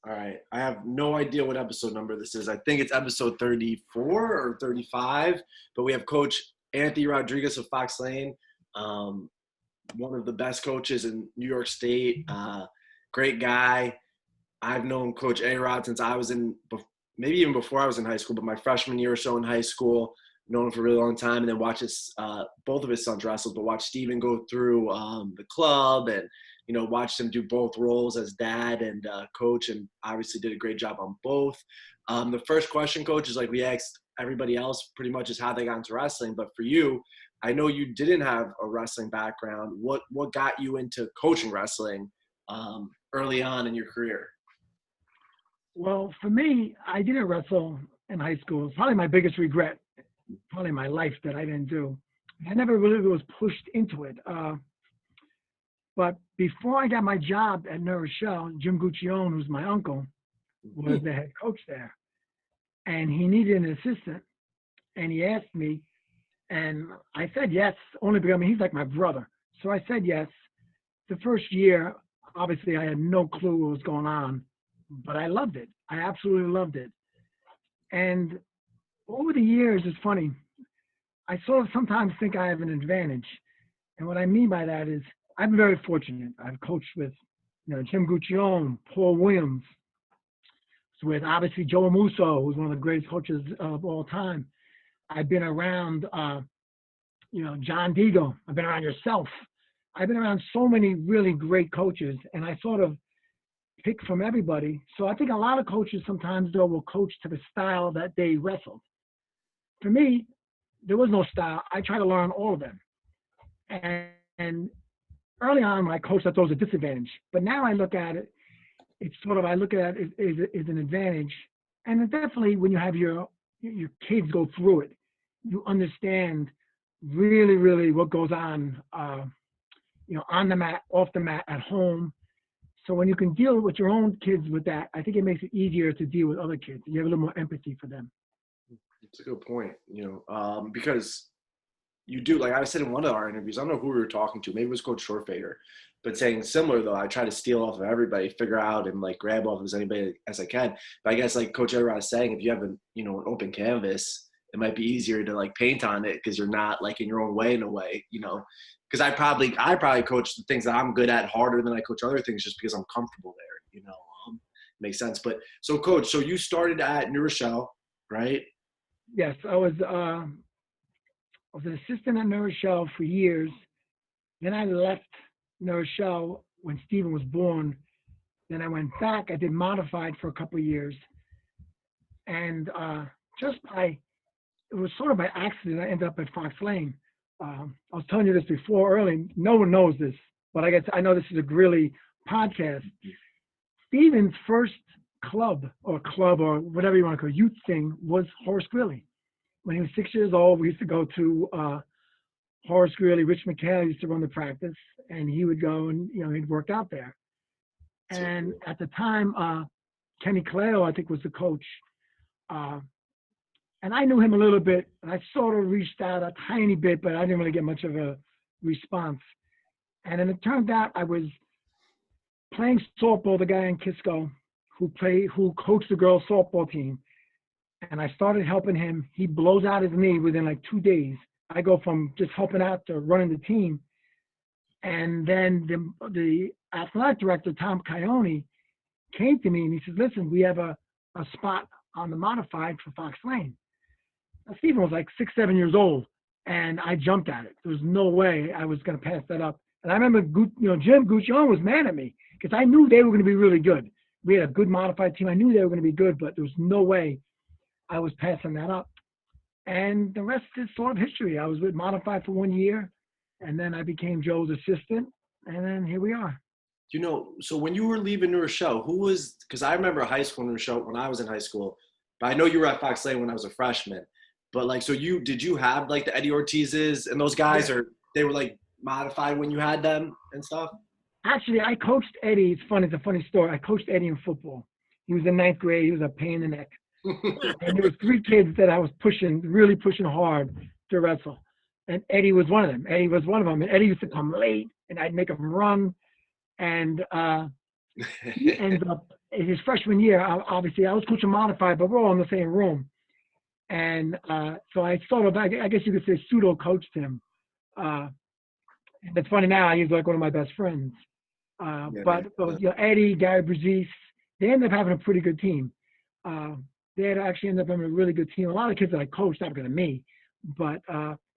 All right. I have no idea what episode number this is. I think it's episode 34 or 35, but we have Coach Anthony Rodrigues of Fox Lane, one of the best coaches in New York State. Great guy. I've known Coach A-Rod since I was maybe even before I was in high school, but my freshman year or so in high school. Known him for a really long time, and then watch both of his sons wrestle, but watch Steven go through the club and, watched him do both roles as dad and coach, and obviously did a great job on both. The first question, Coach, is like we asked everybody else pretty much is how they got into wrestling. But for you, I know you didn't have a wrestling background. What got you into coaching wrestling early on in your career? Well, for me, I didn't wrestle in high school. It's probably my biggest regret, probably in my life, that I didn't do. I never really was pushed into it. But before I got my job at New Rochelle, Jim Guccione, who's my uncle, was the head coach there. And he needed an assistant. And he asked me, and I said yes, only because he's like my brother. So I said yes. The first year, obviously, I had no clue what was going on, but I loved it. I absolutely loved it. And over the years, it's funny, I sort of sometimes think I have an advantage. And what I mean by that is I've been very fortunate. I've coached with, Jim Guccione, Paul Williams, with obviously Joe Amuso, who's one of the greatest coaches of all time. I've been around, John Digo. I've been around yourself. I've been around so many really great coaches, and I sort of pick from everybody. So I think a lot of coaches sometimes, though, will coach to the style that they wrestled. For me, there was no style. I try to learn all of them. And early on, when I coached, I thought it was a disadvantage. But now I look at it, I look at it as an advantage. And definitely when you have your kids go through it, you understand really, really what goes on, on the mat, off the mat, at home. So when you can deal with your own kids with that, I think it makes it easier to deal with other kids. You have a little more empathy for them. It's a good point, because you do, like I said in one of our interviews, I don't know who we were talking to, maybe it was Coach Shortfader, but saying similar though, I try to steal off of everybody, figure out and like grab off as anybody as I can. But I guess like Coach A-Rod is saying, if you have an open canvas, it might be easier to like paint on it because you're not like in your own way in a way, because I probably coach the things that I'm good at harder than I coach other things just because I'm comfortable there, makes sense. But so Coach, so you started at New Rochelle, right? Yes, I was an assistant at New Rochelle for years. Then I left New Rochelle when Steven was born. Then I went back. I did modified for a couple of years. And it was sort of by accident, I ended up at Fox Lane. I was telling you this before early. No one knows this, but I know this is a Grilly podcast. Steven's first club or whatever you want to call it, youth thing, was Horace Greeley. When he was 6 years old, we used to go to Horace Greeley. Rich McHale used to run the practice, and he would go and, he'd work out there. And at the time, Kenny Caleo, I think, was the coach. And I knew him a little bit, and I sort of reached out a tiny bit, but I didn't really get much of a response. And then it turned out I was playing softball, the guy in Kisco who coached the girls softball team. And I started helping him. He blows out his knee within like 2 days. I go from just helping out to running the team. And then the athletic director, Tom Coyone, came to me and he said, listen, we have a spot on the modified for Fox Lane. Now, Steven was like 6, 7 years old, and I jumped at it. There was no way I was going to pass that up. And I remember, Jim Guccione was mad at me because I knew they were going to be really good. We had a good modified team. I knew they were going to be good, but there was no way I was passing that up. And the rest is sort of history. I was with Modified for 1 year, and then I became Joe's assistant, and then here we are. So when you were leaving New Rochelle, because I remember high school in New Rochelle when I was in high school, but I know you were at Fox Lane when I was a freshman. But like, so did you have like the Eddie Ortizes and those guys, or they were like modified when you had them and stuff? Actually, I coached Eddie. It's funny. It's a funny story. I coached Eddie in football. He was in 9th grade. He was a pain in the neck. And there was 3 kids that I was really pushing hard to wrestle. And Eddie was one of them. And Eddie used to come late, and I'd make him run. And he ended up his freshman year, obviously I was coaching modified, but we're all in the same room. And so I sort of, I guess you could say, pseudo coached him. And it's funny now, he's like one of my best friends. But Eddie, Gary Brazis, they ended up having a pretty good team. They had actually ended up having a really good team. A lot of kids that I coached, not because of me, but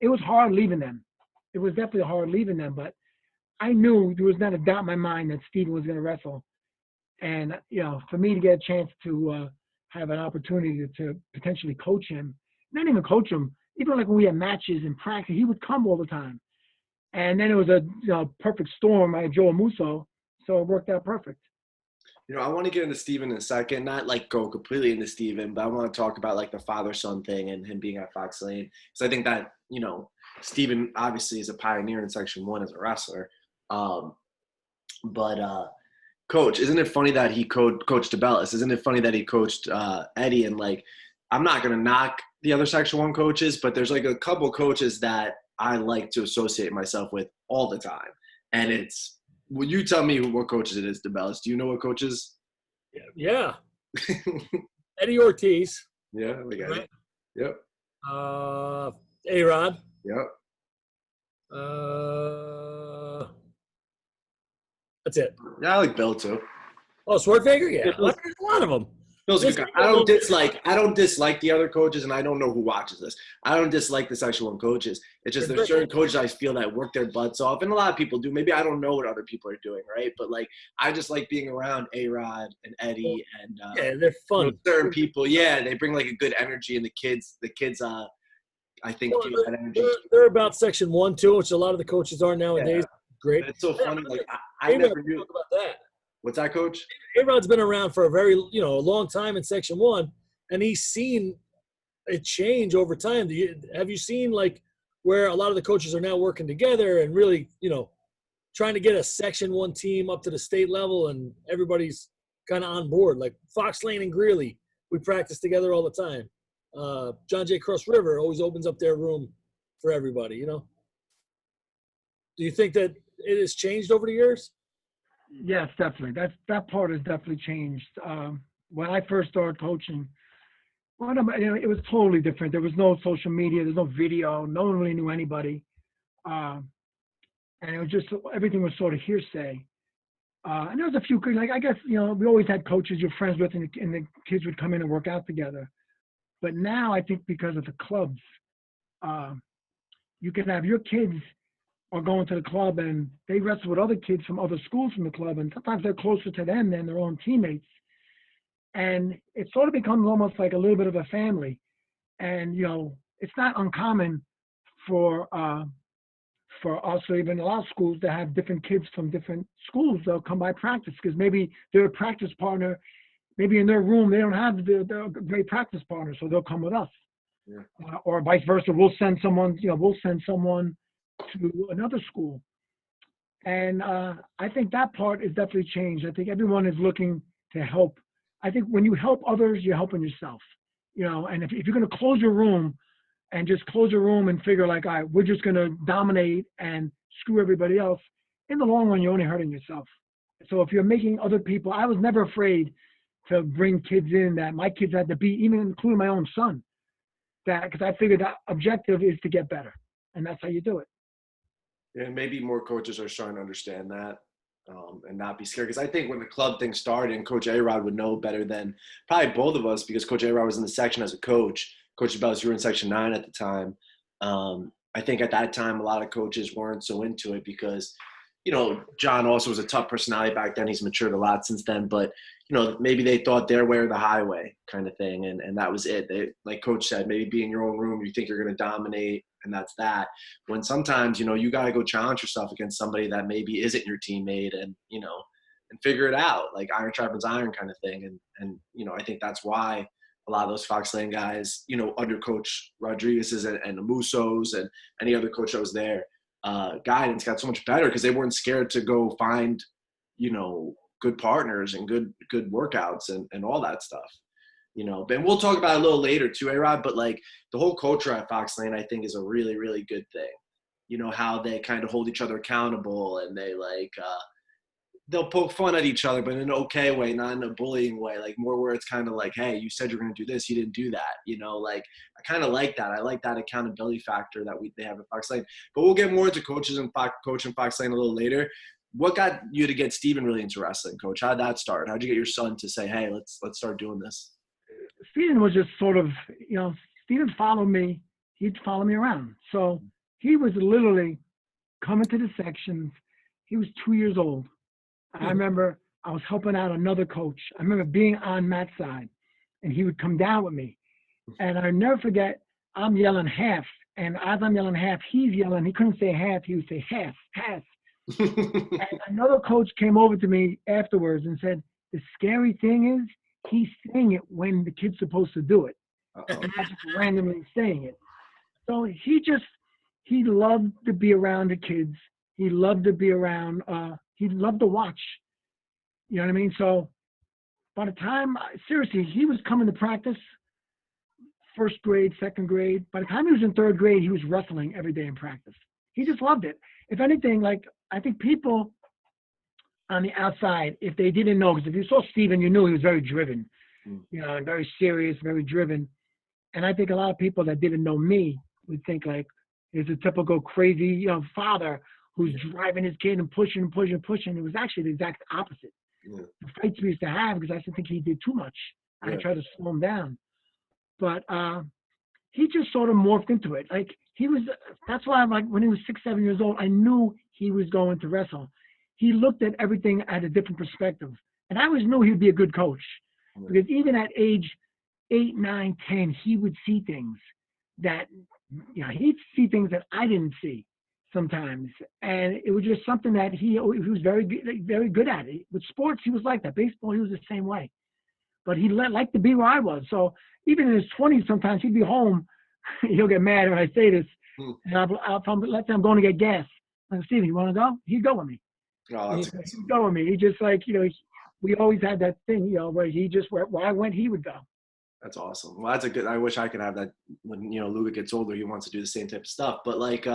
it was hard leaving them. It was definitely hard leaving them, but I knew there was not a doubt in my mind that Steven was going to wrestle. And, for me to get a chance to have an opportunity to potentially coach him, not even coach him, even like when we had matches in practice, he would come all the time. And then it was a perfect storm. I had Joe Musso, so it worked out perfect. I want to get into Steven in a second, not like go completely into Steven, but I want to talk about like the father-son thing and him being at Fox Lane. Because I think that, Steven obviously is a pioneer in Section 1 as a wrestler. But Coach, isn't it funny that he coached DeBellis? Isn't it funny that he coached Eddie? And like, I'm not going to knock the other Section 1 coaches, but there's like a couple coaches that I like to associate myself with all the time. And it's, will you tell me what coaches it is, DeBellis? Do you know what coaches? Yeah. Eddie Ortiz. Yeah, we got it. Yep. A-Rod. Yep. That's it. Yeah, I like Bill too. Oh, Swartvager? Yeah. There's a lot of them. Bill's a good guy. I don't dislike the other coaches, and I don't know who watches this. I don't dislike the Section 1 coaches. It's just there's certain coaches I feel that work their butts off, and a lot of people do. Maybe I don't know what other people are doing, right? But like, I just like being around A-Rod and Eddie and yeah, they're fun. Certain people, yeah, they bring like a good energy, and the kids, I think feel that energy. They're about Section 1 too, which a lot of the coaches are nowadays. Yeah. Great. It's so funny. Like I never knew about that. What's that, Coach? A-Rod's been around for a very, a long time in Section 1, and he's seen it change over time. Have you seen, like, where a lot of the coaches are now working together and really, trying to get a Section 1 team up to the state level, and everybody's kind of on board? Like Fox Lane and Greeley, we practice together all the time. John Jay Cross River always opens up their room for everybody, Do you think that it has changed over the years? Yes, definitely. That part has definitely changed. When I first started coaching, it was totally different. There was no social media. There's no video. No one really knew anybody. And it was just, everything was sort of hearsay. And there was a few, like, I guess, we always had coaches you're friends with, and the kids would come in and work out together. But now I think because of the clubs, you can have your kids are going to the club and they wrestle with other kids from other schools from the club, and sometimes they're closer to them than their own teammates. And it sort of becomes almost like a little bit of a family. And, it's not uncommon for us, or even a lot of schools, to have different kids from different schools. They'll come by practice because maybe their practice partner, maybe in their room, they don't have the great practice partner, so they'll come with us. Yeah. Or vice versa. We'll send someone to another school. And I think that part is definitely changed. I think everyone is looking to help. I think when you help others, you're helping yourself, and if you're going to close your room and just close your room and figure like, all right, we're just going to dominate and screw everybody else, in the long run, you're only hurting yourself. So if you're making other people, I was never afraid to bring kids in that my kids had to be, even including my own son, because I figured that objective is to get better. And that's how you do it. And maybe more coaches are starting to understand that and not be scared. Because I think when the club thing started, and Coach A-Rod would know better than probably both of us, because Coach A-Rod was in the section as a coach. Coach DeBellis, you were in Section 9 at the time. I think at that time, a lot of coaches weren't so into it because, John also was a tough personality back then. He's matured a lot since then. But, maybe they thought their way or the highway kind of thing. And that was it. They, like Coach said, maybe be in your own room. You think you're going to dominate. And that's that. When sometimes, you got to go challenge yourself against somebody that maybe isn't your teammate and figure it out, like iron sharpens iron kind of thing. And I think that's why a lot of those Fox Lane guys, under Coach Rodrigues and the Mussos and any other coach that was there, guidance got so much better because they weren't scared to go find, good partners and good workouts and all that stuff. And we'll talk about it a little later too, A-Rod, but like the whole culture at Fox Lane, I think is a really, really good thing. How they kind of hold each other accountable and they they'll poke fun at each other, but in an okay way, not in a bullying way, like more where it's kind of like, hey, you said you're going to do this, you didn't do that, you know, like I kind of like that. I like that accountability factor that they have at Fox Lane. But we'll get more into coaching Fox Lane a little later. What got you to get Steven really into wrestling, Coach? How did that start? How'd you get your son to say, hey, let's start doing this? Steven was just sort of, Steven followed me. He'd follow me around. So he was literally coming to the sections. He was 2 years old. I remember I was helping out another coach. I remember being on Matt's side, and he would come down with me. And I'll never forget, I'm yelling half. And as I'm yelling half, he's yelling. He couldn't say half. He would say half, half. And another coach came over to me afterwards and said, the scary thing is he's saying it when the kid's supposed to do it. He's not just randomly saying it. So he loved to be around the kids. He loved to be around, he loved to watch. You know what I mean? So by the time, seriously, he was coming to practice, first grade, second grade. By the time he was in third grade, he was wrestling every day in practice. He just loved it. If anything, like, I think people on the outside, if they didn't know, because if you saw Steven, you knew he was very driven, and very serious, very driven. And I think a lot of people that didn't know me would think like, he's a typical crazy, father who's driving his kid and pushing and pushing and pushing. It was actually the exact opposite. Yeah. The fights we used to have, because I used to think he did too much. I tried to slow him down. But he just sort of morphed into it. Like that's why I'm like, when he was 6, 7 years old, I knew he was going to wrestle. He looked at everything at a different perspective. And I always knew he'd be a good coach. Because even at age 8, 9, 10, he would see things that, he'd see things that I didn't see sometimes. And it was just something that he was very good at it. With sports, he was like that. Baseball, he was the same way. But he liked to be where I was. So even in his 20s, sometimes he'd be home. He'll get mad when I say this. And I'll tell him, let's say I'm going to get gas. I'm like, Steven, you want to go? He'd go with me. Oh, He'd go with me. He just like, we always had that thing, where he just, where I went, he would go. That's awesome. Well, I wish I could have that when, Luca gets older, he wants to do the same type of stuff. But like,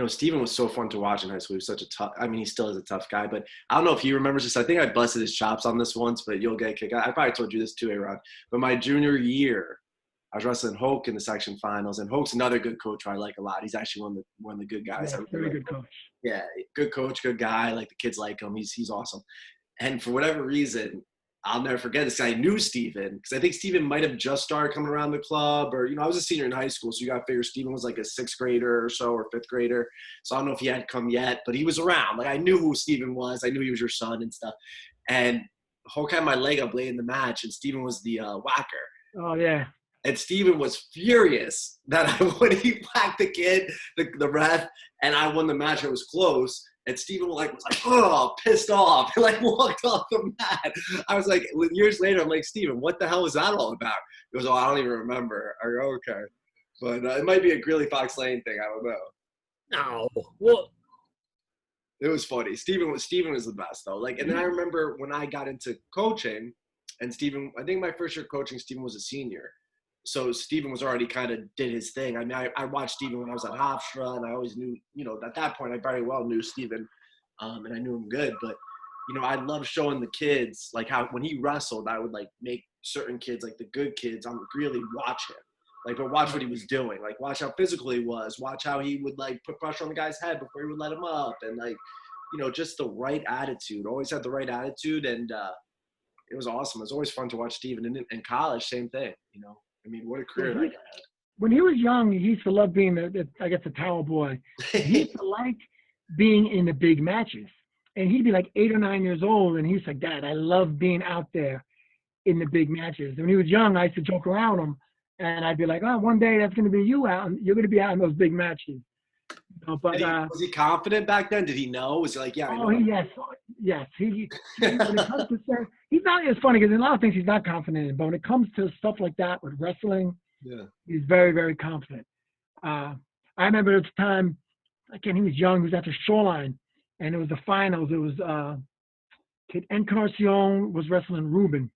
Steven was so fun to watch in high school. He was such a tough, he still is a tough guy, but I don't know if he remembers this. I think I busted his chops on this once, but you'll get a kick. I probably told you this too, Aaron. But my junior year, I was wrestling Hoke in the section finals, and Hoke's another good coach who I like a lot. He's actually one of the good guys. Yeah, very good coach. Yeah, good coach, good guy. Like the kids like him. He's awesome. And for whatever reason, I'll never forget this. I knew Steven because I think Steven might have just started coming around the club, or I was a senior in high school, so you got to figure Steven was like a 6th grader or so, or 5th grader. So I don't know if he had come yet, but he was around. Like I knew who Steven was. I knew he was your son and stuff. And Hulk had my leg up late in the match, and Steven was the whacker. Oh yeah. And Steven was furious that when he whacked the kid, the ref, and I won the match. It was close. And Steven was like, oh, pissed off. He walked off the mat. I was like, years later, I'm like, Steven, what the hell was that all about? He goes, oh, I don't even remember. I go, okay. But it might be a Greeley Fox Lane thing. I don't know. No. Well, it was funny. Steven was the best, though. And then I remember when I got into coaching, and Steven, I think my first year coaching, Steven was a senior. So Steven was already kind of did his thing. I watched Steven when I was at Hofstra, and I always knew, at that point I very well knew Steven, and I knew him good. But, I love showing the kids, how when he wrestled, I would, make certain kids, the good kids, really watch him. But watch what he was doing. Watch how physical he was. Watch how he would, put pressure on the guy's head before he would let him up. And, just the right attitude. Always had the right attitude, and it was awesome. It was always fun to watch Steven. And in college, same thing, what a career that guy had. When he was young, he used to love being the towel boy. He used to like being in the big matches. And he'd be 8 or 9 years old, and he's like, Dad, I love being out there in the big matches. And when he was young, I used to joke around with him, and I'd be like, oh, one day that's going to be you out, and you're going to be out in those big matches. But was he confident back then? Did he know? Was he like, yeah, I know? Yes. When it comes to he's not. It's funny because in a lot of things he's not confident in, but when it comes to stuff like that with wrestling, he's very, very confident. I remember at the time, again, he was young. He was at the Shoreline, and it was the finals. It was Kid Encarnacion was wrestling Ruben,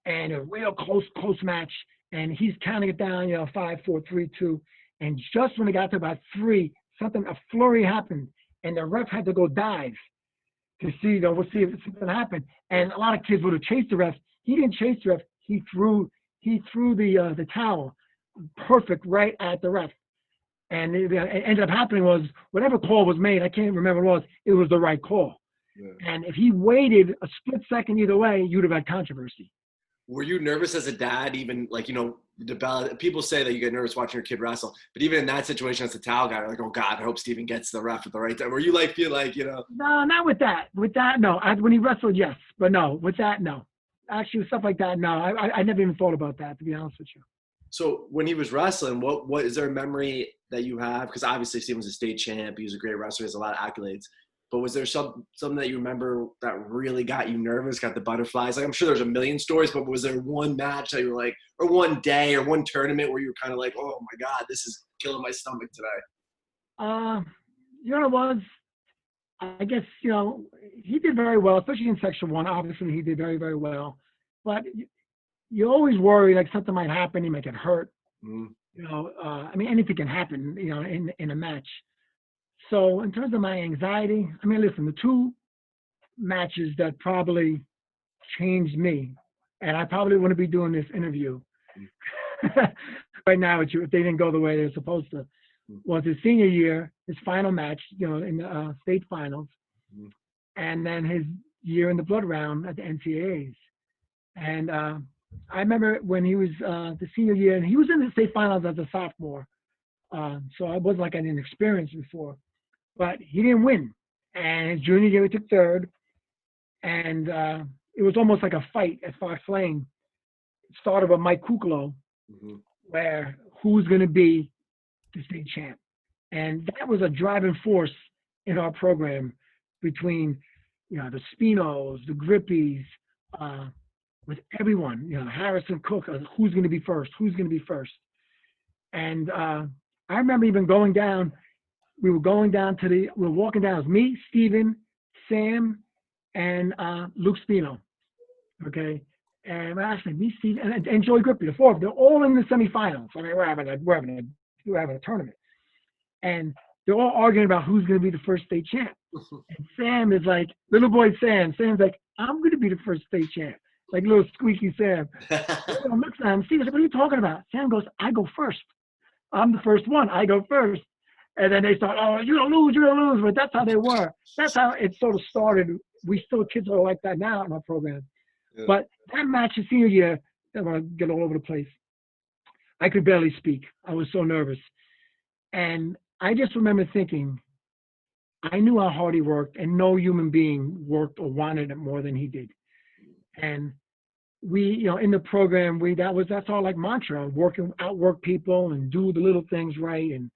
and a real close match. And he's counting it down, 5, 4, 3, 2. And just when it got to about 3, a flurry happened, and the ref had to go dive. to see, we'll see if something happened. And a lot of kids would have chased the ref. He didn't chase the ref. He threw the towel perfect right at the ref. And it ended up happening was whatever call was made, I can't remember what it was the right call. Yeah. And if he waited a split second either way, you'd have had controversy. Were you nervous as a dad, even like, people say that you get nervous watching your kid wrestle, but even in that situation as a towel guy, you're like, oh God, I hope Steven gets the ref at the right time. Were you like, feel like, No, not with that. With that, no. When he wrestled, yes. But no, with that, no. Actually, stuff like that, no. I never even thought about that, to be honest with you. So when he was wrestling, what is there a memory that you have? Because obviously Steven was a state champ. He was a great wrestler. He has a lot of accolades. But was there something that you remember that really got you nervous, got the butterflies? Like, I'm sure there's a million stories, but was there one match that you were like, or one day or one tournament where you were kind of like, oh my God, this is killing my stomach today? You know what it was? I guess, he did very well, especially in Section 1. Obviously, he did very, very well. But you always worry, like, something might happen. He might get hurt. Anything can happen, in a match. So in terms of my anxiety, listen, the two matches that probably changed me, and I probably wouldn't be doing this interview right now if they didn't go the way they're supposed to, was his senior year, his final match, in the state finals, and then his year in the blood round at the NCAAs. And I remember when he was the senior year, and he was in the state finals as a sophomore, so I wasn't like I didn't experience before. But he didn't win. And his junior year, he took third. And it was almost like a fight at Fox Lane. It started with Mike Kuklo, where who's going to be the state champ. And that was a driving force in our program between, the Spinos, the Grippies, with everyone, Harrison Cook, who's going to be first, And I remember even going down. We were walking down, it was me, Steven, Sam, and Luke Spino, okay? And actually, me, Steven, and Joey Grippy, the four of them, they're all in the semifinals. We're having a tournament. And they're all arguing about who's going to be the first state champ. And Sam is like, little boy Sam's like, I'm going to be the first state champ. Like little squeaky Sam. I'm looking at him, Steven, what are you talking about? Sam goes, I go first. I'm the first one. I go first. And then they start, oh, you're going to lose. But that's how they were. That's how it sort of started. Kids are like that now in our program. Yeah. But that match his senior year, I'm going to get all over the place. I could barely speak. I was so nervous. And I just remember thinking, I knew how hard he worked, and no human being worked or wanted it more than he did. And we, in the program, that's our like mantra, outwork people and do the little things right. And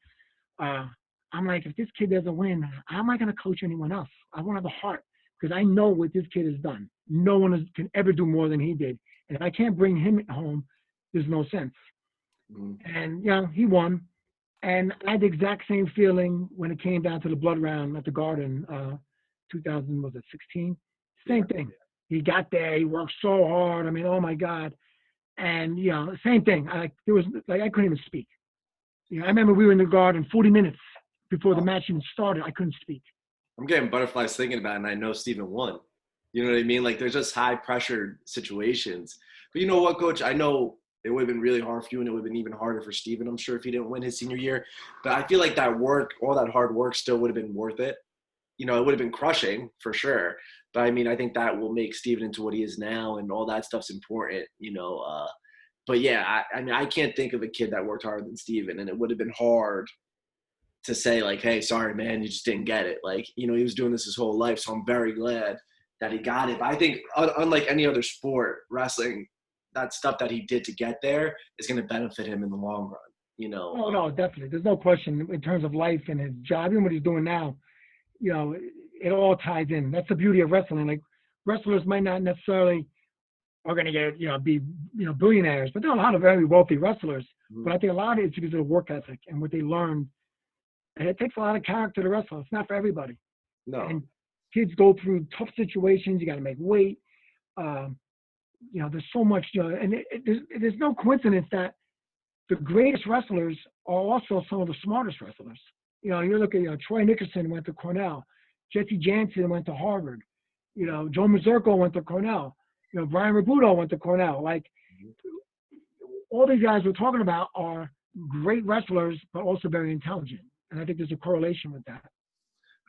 I'm like, if this kid doesn't win, how am I going to coach anyone else? I want to have a heart because I know what this kid has done. No one can ever do more than he did. And if I can't bring him home, there's no sense. And, he won. And I had the exact same feeling when it came down to the blood round at the Garden, 2016? Same thing. He got there. He worked so hard. Oh, my God. And, same thing. I couldn't even speak. I remember we were in the Garden 40 minutes before the match even started. I couldn't speak. I'm getting butterflies thinking about it, and I know Steven won. You know what I mean? Like, there's just high-pressure situations. But you know what, Coach? I know it would have been really hard for you, and it would have been even harder for Steven, I'm sure, if he didn't win his senior year. But I feel like that work, all that hard work still would have been worth it. It would have been crushing, for sure. But, I think that will make Steven into what he is now, and all that stuff's important, But yeah, I can't think of a kid that worked harder than Steven, and it would have been hard to say like, hey, sorry, man, you just didn't get it. Like, he was doing this his whole life, so I'm very glad that he got it. But I think unlike any other sport, wrestling, that stuff that he did to get there is going to benefit him in the long run, Oh, no, definitely. There's no question in terms of life and his job, even what he's doing now, it all ties in. That's the beauty of wrestling. Like, wrestlers might not necessarily are going to get, be, billionaires, but there are a lot of very wealthy wrestlers. But I think a lot of it's because of the work ethic and what they learned. And it takes a lot of character to wrestle. It's not for everybody. No. And kids go through tough situations. You got to make weight. There's so much, and there's no coincidence that the greatest wrestlers are also some of the smartest wrestlers. You look at, Troy Nickerson went to Cornell. Jesse Jansen went to Harvard. You know, Joe Mazurko went to Cornell. You know, Brian Rabuto went to Cornell. Like, all these guys we're talking about are great wrestlers, but also very intelligent. And I think there's a correlation with that.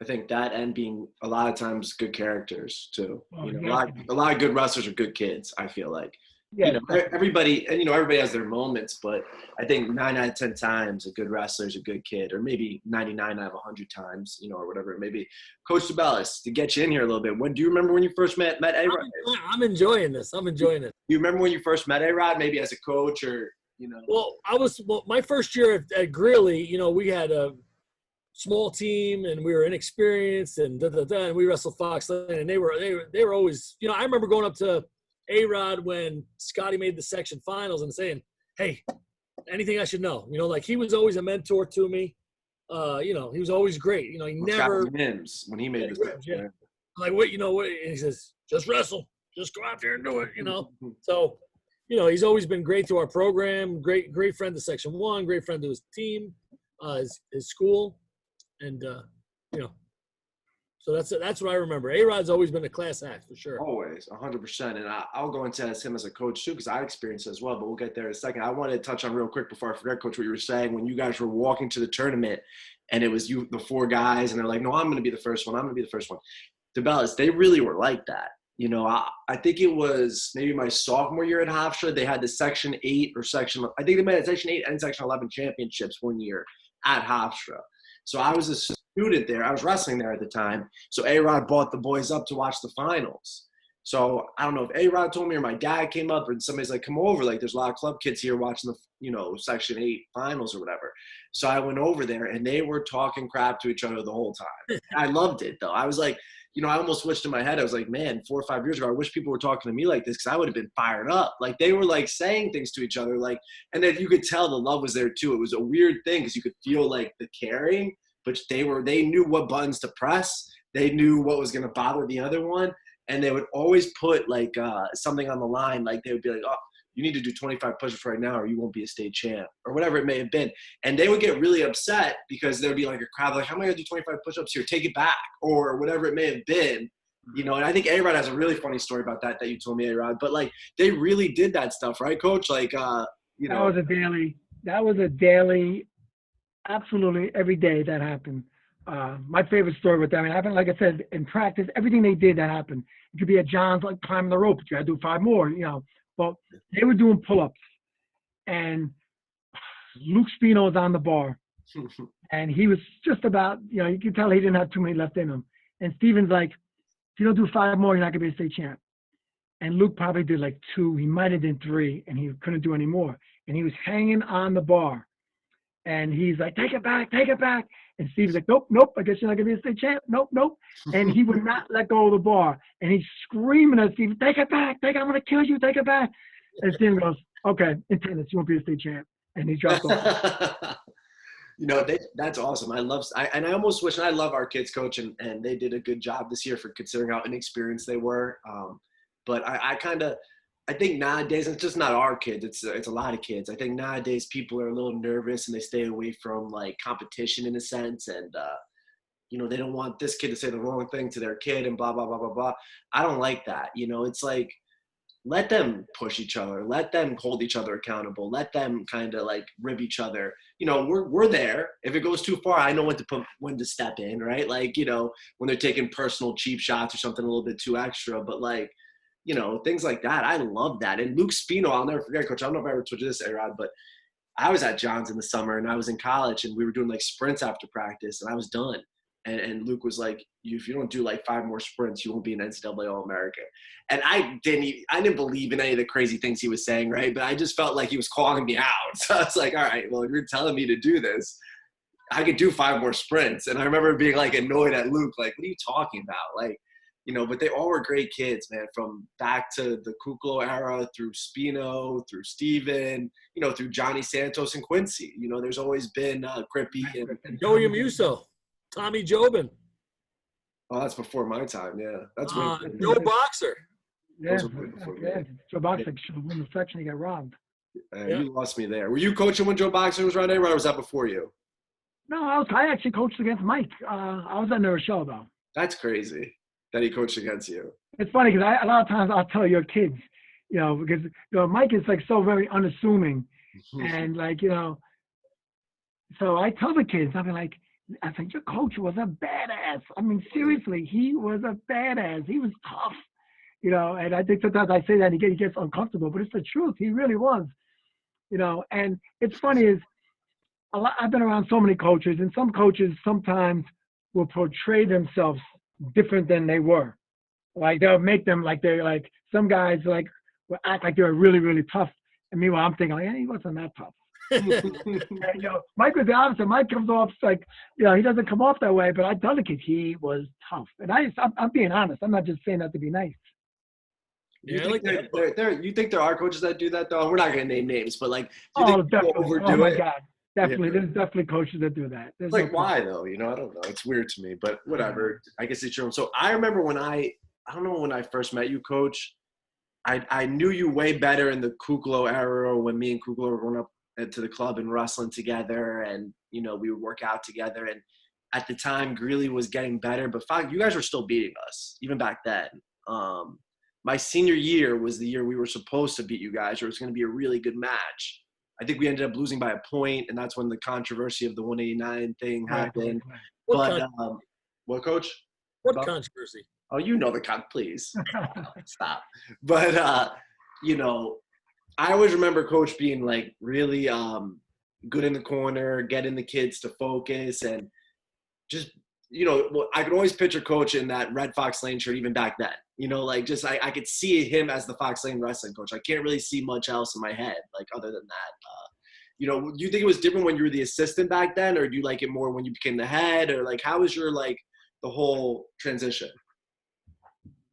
I think that and being a lot of times good characters too. Oh, You know, exactly. a lot of good wrestlers are good kids. I feel like, Yeah, you know, everybody, and you know, everybody has their moments, but I think 9 out of 10 times a good wrestler is a good kid, or maybe 99 out of 100 times, you know, or whatever it may be. Coach DeBellis, to get you in here a little bit, when do you remember when you first met A-Rod? I'm enjoying this. I'm enjoying it. Do you remember when you first met A-Rod, maybe as a coach or, you know? Well, my first year at Greeley, you know, we had a small team and we were inexperienced and and we wrestled Fox Lane, and they were always, you know, I remember going up to A-Rod when Scotty made the section finals and saying, "Hey, anything I should know?" You know, like he was always a mentor to me. You know, he was always great. You know, he never Mims when he made this. Yeah. Like, what, you know, what? And he says, "Just wrestle, just go out there and do it." You know, so, you know, he's always been great to our program. Great friend to Section 1. Great friend to his team, his school, and you know. So that's what I remember. A-Rod's always been a class act for sure. Always, 100%. And I'll go into him as a coach too, because I experienced it as well. But we'll get there in a second. I wanted to touch on real quick before I forget, Coach, what you were saying when you guys were walking to the tournament, and it was you, the 4 guys, and they're like, "No, I'm going to be the first one. I'm going to be the first one." DeBellis, they really were like that. You know, I think it was maybe my sophomore year at Hofstra. They had the Section 8 or Section – I think they made Section 8 and Section 11 championships one year at Hofstra. So I was a student there. I was wrestling there at the time. So A-Rod brought the boys up to watch the finals. So I don't know if A-Rod told me or my dad came up and somebody's like, "Come over. Like, there's a lot of club kids here watching the, you know, Section 8 finals or whatever." So I went over there, and they were talking crap to each other the whole time. I loved it, though. I was like, you know, I almost wished in my head, I was like, man, 4 or 5 years ago, I wish people were talking to me like this, because I would have been fired up. Like, they were like saying things to each other, like, and then you could tell the love was there too. It was a weird thing because you could feel like the caring, but they knew what buttons to press. They knew what was going to bother the other one. And they would always put like something on the line. Like, they would be like, "Oh, you need to do 25 push-ups right now or you won't be a state champ," or whatever it may have been. And they would get really upset because there would be like a crowd like, "How am I going to do 25 push-ups here? Take it back," or whatever it may have been. You know, and I think A-Rod has a really funny story about that you told me, A-Rod. But, like, they really did that stuff, right, Coach? Like, you know. That was a daily, absolutely every day that happened. My favorite story with them, it happened, like I said, in practice, everything they did that happened. It could be at John's, like climbing the rope, you got to do 5 more, you know. But they were doing pull-ups, and Luke Spino was on the bar, and he was just about, you know, you could tell he didn't have too many left in him. And Steven's like, "If you don't do 5 more, you're not going to be a state champ." And Luke probably did like 2. He might have done 3, and he couldn't do any more. And he was hanging on the bar. And he's like, "Take it back, take it back." And Steve's like, "Nope, nope, I guess you're not going to be a state champ. Nope, nope." And he would not let go of the bar. And he's screaming at Steve, "Take it back, I'm going to kill you, take it back." And Steve goes, "Okay, in tennis, you won't be a state champ." And he dropped off. You know, that's awesome. I almost wish, and I love our kids, Coach, and they did a good job this year for considering how inexperienced they were. But I think nowadays, and it's just not our kids, it's a lot of kids. I think nowadays people are a little nervous and they stay away from like competition in a sense. And, you know, they don't want this kid to say the wrong thing to their kid and blah, blah, blah, blah, blah. I don't like that. You know, it's like, let them push each other. Let them hold each other accountable. Let them kind of like rib each other. You know, we're there. If it goes too far, I know when to step in, right? Like, you know, when they're taking personal cheap shots or something a little bit too extra, but like, you know, things like that. I love that. And Luke Spino, I'll never forget, Coach. I don't know if I ever told you this, A-Rod, but I was at John's in the summer and I was in college and we were doing like sprints after practice and I was done. And Luke was like, "If you don't do like 5 more sprints, you won't be an NCAA All-American." And I didn't believe in any of the crazy things he was saying, right? But I just felt like he was calling me out. So I was like, all right, well, if you're telling me to do this, I could do 5 more sprints. And I remember being like annoyed at Luke, like, "What are you talking about?" Like, you know, but they all were great kids, man, from back to the Kuklo era through Spino, through Steven, you know, through Johnny Santos and Quincy. You know, there's always been Crippy and Joey Amuso, Tommy Jobin. Oh, that's before my time, yeah. That's way Joe Boxer. Yeah, yeah. Joe Boxer should have won the section. He got robbed. Yeah. You lost me there. Were you coaching when Joe Boxer was around there, or was that before you? No, I actually coached against Mike. I was at New Rochelle, though. That's crazy. that he coached against you? It's funny because a lot of times I'll tell your kids, because Mike is like so very unassuming, and like so I tell the kids, I'll be like, I think your coach was a badass. I mean, seriously, he was a badass. He was tough, and I think sometimes I say that and he gets uncomfortable, but it's the truth. He really was, and it's funny is I've been around so many coaches, and some coaches sometimes will portray themselves different than they were. Like they'll make them like they're like some guys like will act like they're really, really tough. And meanwhile, I'm thinking, he wasn't that tough. And, Mike was the opposite. Mike comes off like, he doesn't come off that way, but I tell the kids he was tough. And I'm being honest. I'm not just saying that to be nice. You think there are coaches that do that though? We're not going to name names, but like, do you think definitely. people overdo oh my it? God, definitely. Yeah. There's definitely coaches that do that. There's Like, why though? I don't know. It's weird to me, but whatever. I guess it's your own. So I remember when I don't know when I first met you, Coach. I knew you way better in the Kuklo era when me and Kuklo were going up to the club and wrestling together, and we would work out together. And at the time, Greeley was getting better, but you guys were still beating us even back then. My senior year was the year we were supposed to beat you guys, or it was going to be a really good match. I think we ended up losing by a point, and that's when the controversy of the 189 thing happened. What Coach? What controversy? Oh, please. Stop. But, I always remember Coach being like really good in the corner, getting the kids to focus, and just, I could always picture Coach in that red Fox Lane shirt even back then. I could see him as the Fox Lane wrestling coach. I can't really see much else in my head, like other than that. Do you think it was different when you were the assistant back then, or do you like it more when you became the head, or like how was your the whole transition?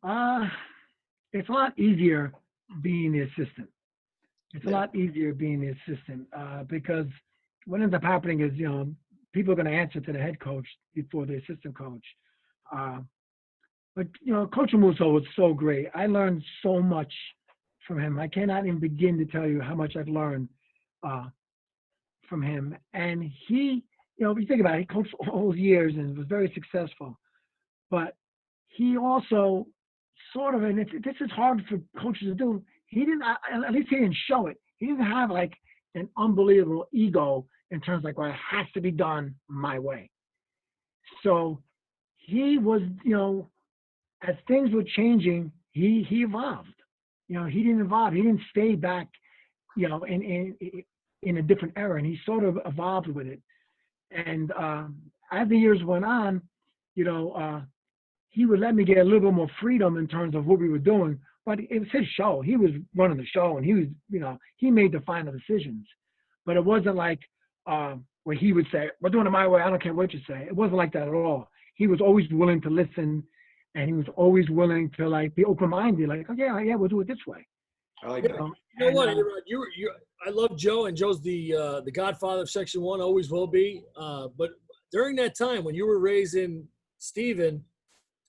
It's a lot easier being the assistant. It's a lot easier being the assistant because what ends up happening is, people are going to answer to the head coach before the assistant coach. But, Coach Musso was so great. I learned so much from him. I cannot even begin to tell you how much I've learned from him. And he, if you think about it, he coached all those years and was very successful. But he also sort of, and this is hard for coaches to do, at least he didn't show it. He didn't have like an unbelievable ego in terms of well, it has to be done my way. So he was, as things were changing, he evolved. He didn't evolve. He didn't stay back, in a different era, and he sort of evolved with it. And as the years went on, he would let me get a little bit more freedom in terms of what we were doing. But it was his show. He was running the show, and he was, he made the final decisions. But it wasn't like where he would say, "We're doing it my way. I don't care what you say." It wasn't like that at all. He was always willing to listen, and he was always willing to be open-minded. Like, "Oh yeah, we'll do it this way." I like that. You know what? I love Joe, and Joe's the godfather of Section 1, always will be. But during that time when you were raising Steven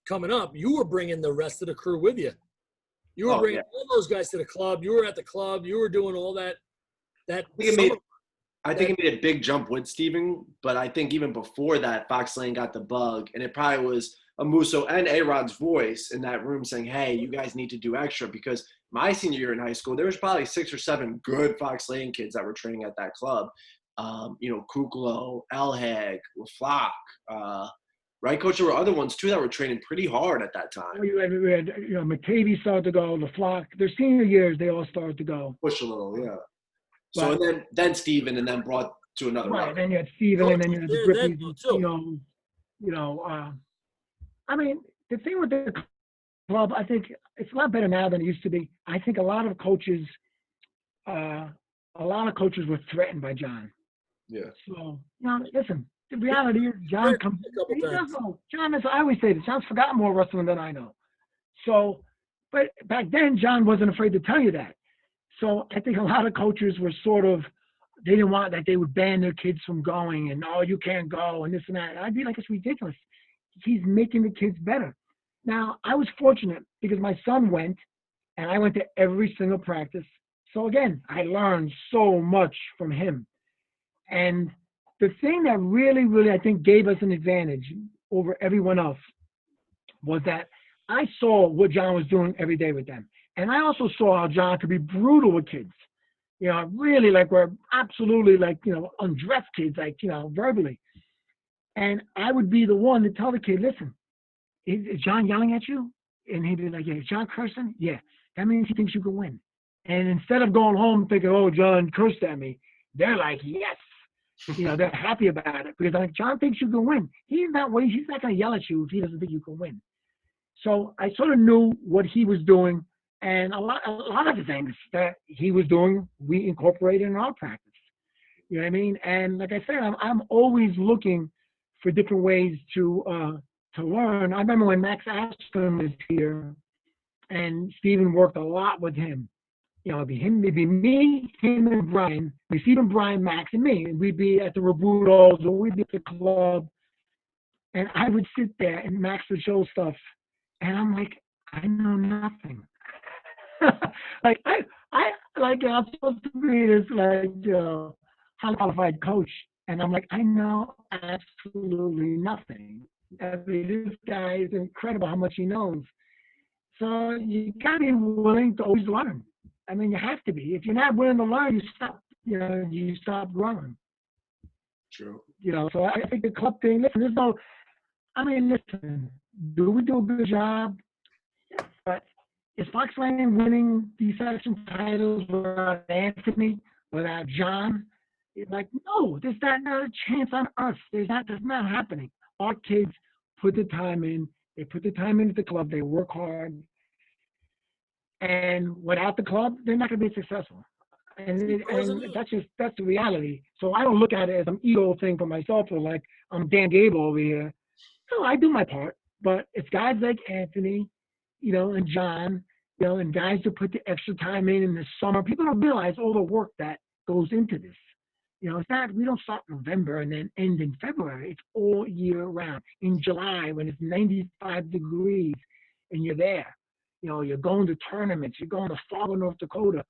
coming up, you were bringing the rest of the crew with you. You were bringing all those guys to the club. You were at the club. You were doing all that. I think it made a big jump with Steven, but I think even before that, Fox Lane got the bug, and it probably was Musso and A-Rod's voice in that room saying, "Hey, you guys need to do extra," because my senior year in high school, there was probably 6 or 7 good Fox Lane kids that were training at that club. Kuklo, Elhag, LaFlock, right, Coach? There were other ones, too, that were training pretty hard at that time. We had McCavey started to go, LaFlock. Their senior years, they all started to go. Push a little, yeah. So then Steven, and then brought to another level. Right, then you had Steven, and then you had the Grippies. I mean, the thing with the club, I think it's a lot better now than it used to be. I think a lot of coaches were threatened by John. Yeah. So, listen, the reality is John comes. John is, I always say this, John's forgotten more wrestling than I know. So, but back then, John wasn't afraid to tell you that. So I think a lot of coaches were sort of, they didn't want that they would ban their kids from going and, "Oh, you can't go," and this and that. And I'd be like, it's ridiculous. He's making the kids better. Now, I was fortunate because my son went, and I went to every single practice. So again, I learned so much from him. And the thing that really, really, I think gave us an advantage over everyone else was that I saw what John was doing every day with them. And I also saw how John could be brutal with kids. Really like we're absolutely like, undress kids, like, verbally. And I would be the one to tell the kid, listen, is John yelling at you? And he'd be like, yeah, is John cursing? Yeah. That means he thinks you can win. And instead of going home thinking, oh, John cursed at me, they're like, yes. They're happy about it because like John thinks you can win. He's not going to yell at you if he doesn't think you can win. So I sort of knew what he was doing, and a lot of the things that he was doing, we incorporated in our practice. You know what I mean? And like I said, I'm always looking for different ways to learn. I remember when Max Ashton was here, and Stephen worked a lot with him. It'd be me, him, and Brian. Stephen, Brian, Max, and me. And we'd be at the Robutos, or we'd be at the club, and I would sit there, and Max would show stuff. And I'm like, I know nothing. I'm supposed to be this highly qualified coach, and I'm like, I know absolutely nothing. I mean, this guy is incredible how much he knows. So you gotta be willing to always learn. I mean, you have to be. If you're not willing to learn, you stop. You stop growing. True. So I think the club thing. Listen, listen. Do we do a good job? Yes, but is Fox Lane winning these section titles without Anthony, without John? It's like, no, there's not a chance on earth. That's not happening. Our kids put the time in. They put the time into the club. They work hard. And without the club, they're not going to be successful. And that's the reality. So I don't look at it as an ego thing for myself or like I'm Dan Gable over here. No, I do my part. But it's guys like Anthony, and John, and guys who put the extra time in the summer. People don't realize all the work that goes into this. It's not, we don't start in November and then end in February. It's all year round. In July, when it's 95 degrees and you're there, you're going to tournaments, you're going to Fargo, North Dakota.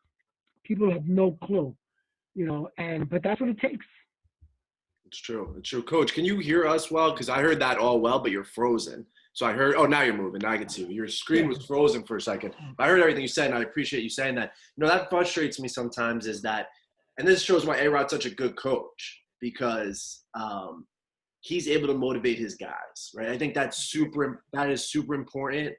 People have no clue, but that's what it takes. It's true. It's true. Coach, can you hear us well? Because I heard that all well, but you're frozen. So I heard, now you're moving. Now I can see you. Your screen was frozen for a second. I heard everything you said, and I appreciate you saying that. That frustrates me sometimes is that, and this shows why A-Rod's such a good coach, because he's able to motivate his guys, right? I think that is super important.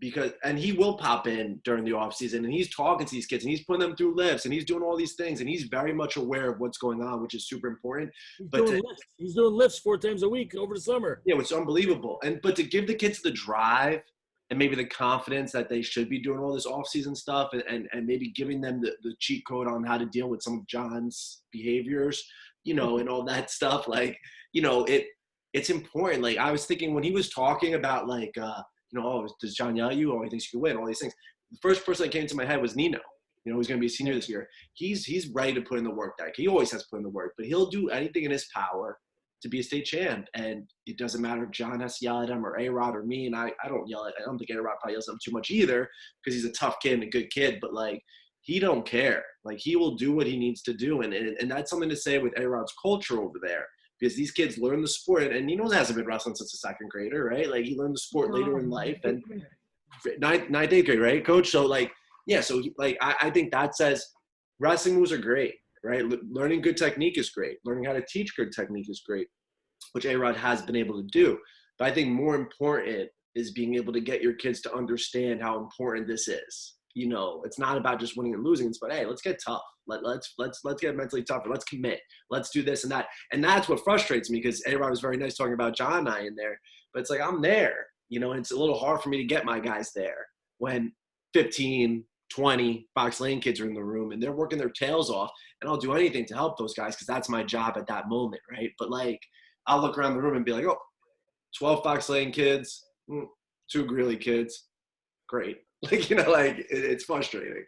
Because he will pop in during the off season and he's talking to these kids and he's putting them through lifts and he's doing all these things and he's very much aware of what's going on, which is super important. He's doing lifts 4 times a week over the summer. Yeah, which is unbelievable. But to give the kids the drive and maybe the confidence that they should be doing all this off season stuff and maybe giving them the cheat code on how to deal with some of John's behaviors, and all that stuff, it's important. Like I was thinking when he was talking about does John yell at you? Oh, he thinks you can win, all these things. The first person that came to my head was Nino. He's going to be a senior this year. He's ready to put in the work. He always has put in the work, but he'll do anything in his power to be a state champ. And it doesn't matter if John has to yell at him or A-Rod or me. And I don't yell at, I don't think A-Rod probably yells at him too much either because he's a tough kid and a good kid, but he don't care. He will do what he needs to do. And that's something to say with A-Rod's culture over there. Because these kids learn the sport, and Nino hasn't been wrestling since a second grader, right? He learned the sport later in life, and ninth, eighth grade, right, Coach? So, I think that says wrestling moves are great, right? Learning good technique is great. Learning how to teach good technique is great, which A-Rod has been able to do. But I think more important is being able to get your kids to understand how important this is. It's not about just winning and losing. It's about, hey, let's get tough. Let's get mentally tougher. Let's commit. Let's do this and that. And that's what frustrates me because A-Rod was very nice talking about John and I in there. But it's I'm there, and it's a little hard for me to get my guys there when 15, 20 Fox Lane kids are in the room and they're working their tails off. And I'll do anything to help those guys because that's my job at that moment, right? But I'll look around the room and be 12 Fox Lane kids, 2 Greeley kids, great. It's frustrating,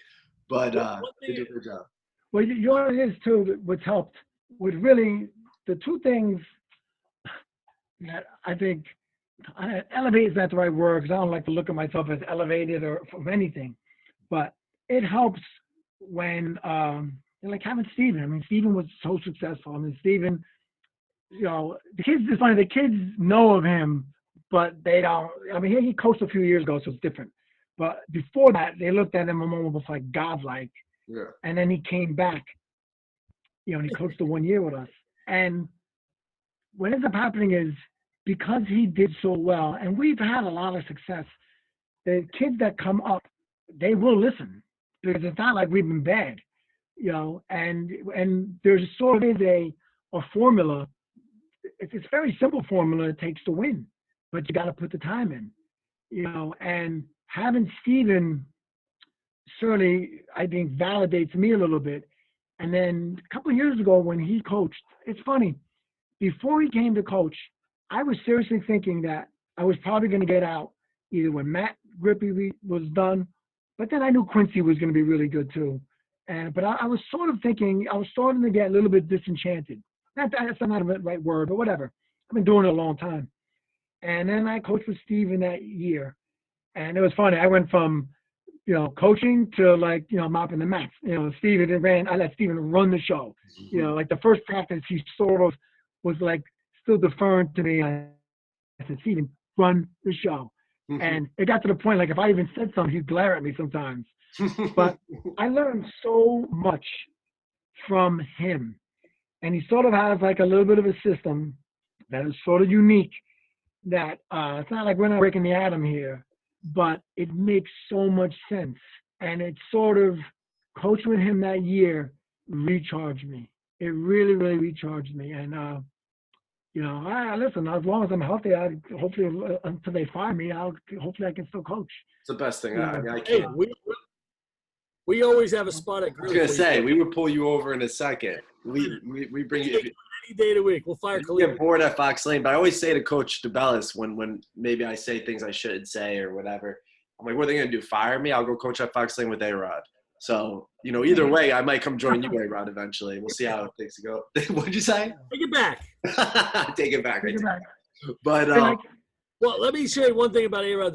but they do a good job. Well, you know what it is too. What's helped with really the 2 things that I think elevate is not the right word because I don't like to look at myself as elevated or from anything, but it helps when having Steven. Steven was so successful. Steven, the kids. It's funny. The kids know of him but they don't. I mean, he coached a few years ago, so it's different. But before that, they looked at him almost like godlike. Yeah. And then he came back, and he coached the 1 year with us. And what ends up happening is because he did so well, and we've had a lot of success, the kids that come up, they will listen because it's not like we've been bad, and there's sort of a formula. It's a very simple formula it takes to win, but you got to put the time in, and having Steven certainly, I think, validates me a little bit. And then a couple of years ago when he coached, it's funny, before he came to coach, I was seriously thinking that I was probably going to get out either when Matt Grippy was done, but then I knew Quincy was going to be really good too. But I was sort of thinking, I was starting to get a little bit disenchanted. That's not the right word, but whatever. I've been doing it a long time. And then I coached with Steve in that year. And it was funny. I went from, coaching to mopping the mats. I let Steven run the show. Like the first practice, he sort of was like still deferring to me. I said, Steven, run the show. And it got to the point, like if I even said something, he'd glare at me sometimes. But I learned so much from him. And he sort of has like a little bit of a system that is sort of unique that it's not like we're not breaking the atom here, but it makes so much sense. And it sort of, coaching with him that year recharged me. It really, really recharged me. And, listen, as long as I'm healthy, hopefully until they fire me, hopefully I can still coach. It's the best thing. I can't. Hey, we always have a spot at Grill. I was gonna say we would pull you over in a second. We bring you any day of the week. We'll fire Khalil. Get bored at Fox Lane, but I always say to Coach DeBellis when maybe I say things I shouldn't say or whatever, I'm like, what are they gonna do? Fire me? I'll go coach at Fox Lane with A-Rod. So either way, I might come join you, A-Rod, eventually. We'll see how things go. What'd you say? Take it back. Take it back. Take it back. But well, let me say one thing about A-Rod.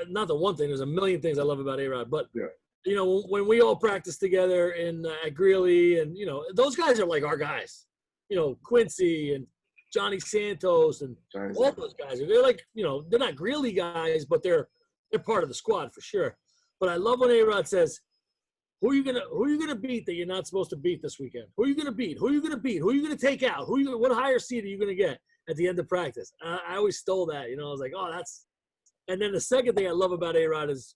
Not the one thing. There's a million things I love about A-Rod, but. Yeah. When we all practice together at Greeley, and those guys are like our guys. Quincy and Johnny Santos and all those guys. They're like, they're not Greeley guys, but they're part of the squad for sure. But I love when A-Rod says, who are you gonna beat that you're not supposed to beat this weekend? Who are you gonna beat? Who are you gonna beat? Who are you gonna take out? What higher seed are you gonna get at the end of practice? I always stole that. I was like, oh, that's. And then the second thing I love about A-Rod is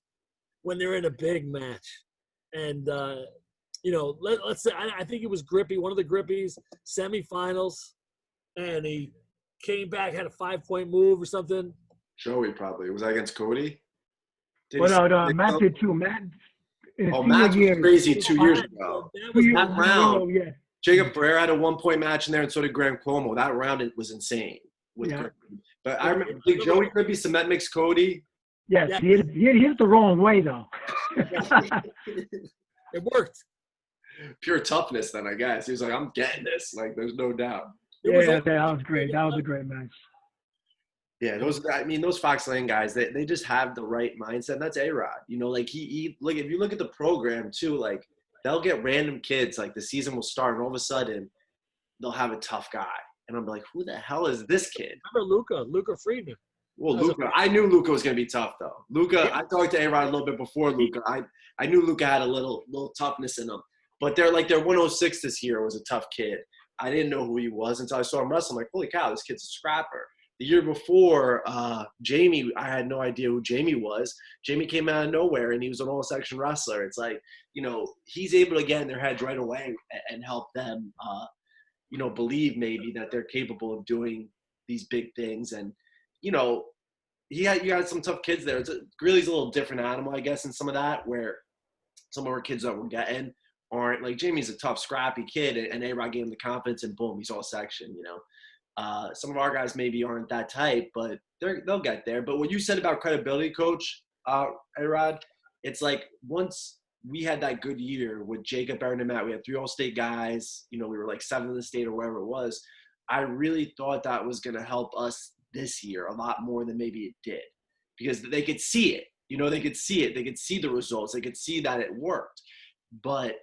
when they're in a big match. And, let's say, I think it was Grippy, one of the Grippies, semifinals, and he came back, had a 5-point move or something. Joey probably. Was that against Cody? No, Matt did too. Matt was crazy 2 years ago. That round. Yeah. Jacob Barrera had a 1-point match in there, and so did Graham Cuomo. That round was insane. But I remember Joey Grippy, cement mix Cody. Yes, he hit the wrong way, though. It worked. Pure toughness, then, I guess. He was like, I'm getting this. Like, there's no doubt. That was great. That was a great match. Yeah, those Fox Lane guys, they just have the right mindset. And that's A-Rod. Like, if you look at the program, too, like, they'll get random kids. Like, the season will start, and all of a sudden, they'll have a tough guy. And I'm like, who the hell is this kid? Remember Luca Friedman. Well, Luca, I knew Luca was going to be tough, though. Luca, I talked to A-Rod a little bit before Luca. I knew Luca had a little toughness in him. But their 106 this year was a tough kid. I didn't know who he was until I saw him wrestle. I'm like, holy cow, this kid's a scrapper. The year before, Jamie, I had no idea who Jamie was. Jamie came out of nowhere, and he was an all-section wrestler. It's like, he's able to get in their heads right away and help them, believe maybe that they're capable of doing these big things. And, you got some tough kids there. Greeley's a little different animal, I guess, in some of that, where some of our kids that we're getting aren't like Jamie's a tough, scrappy kid, and A-Rod gave him the confidence, and boom, he's all section. Some of our guys maybe aren't that type, but they'll get there. But what you said about credibility, Coach A-Rod, it's like once we had that good year with Jacob, Aaron, and Matt, we had 3 All-State guys. We were like 7th in the state or wherever it was. I really thought that was going to help us this year a lot more than maybe it did, because they could see it. They could see it. They could see the results. They could see that it worked. But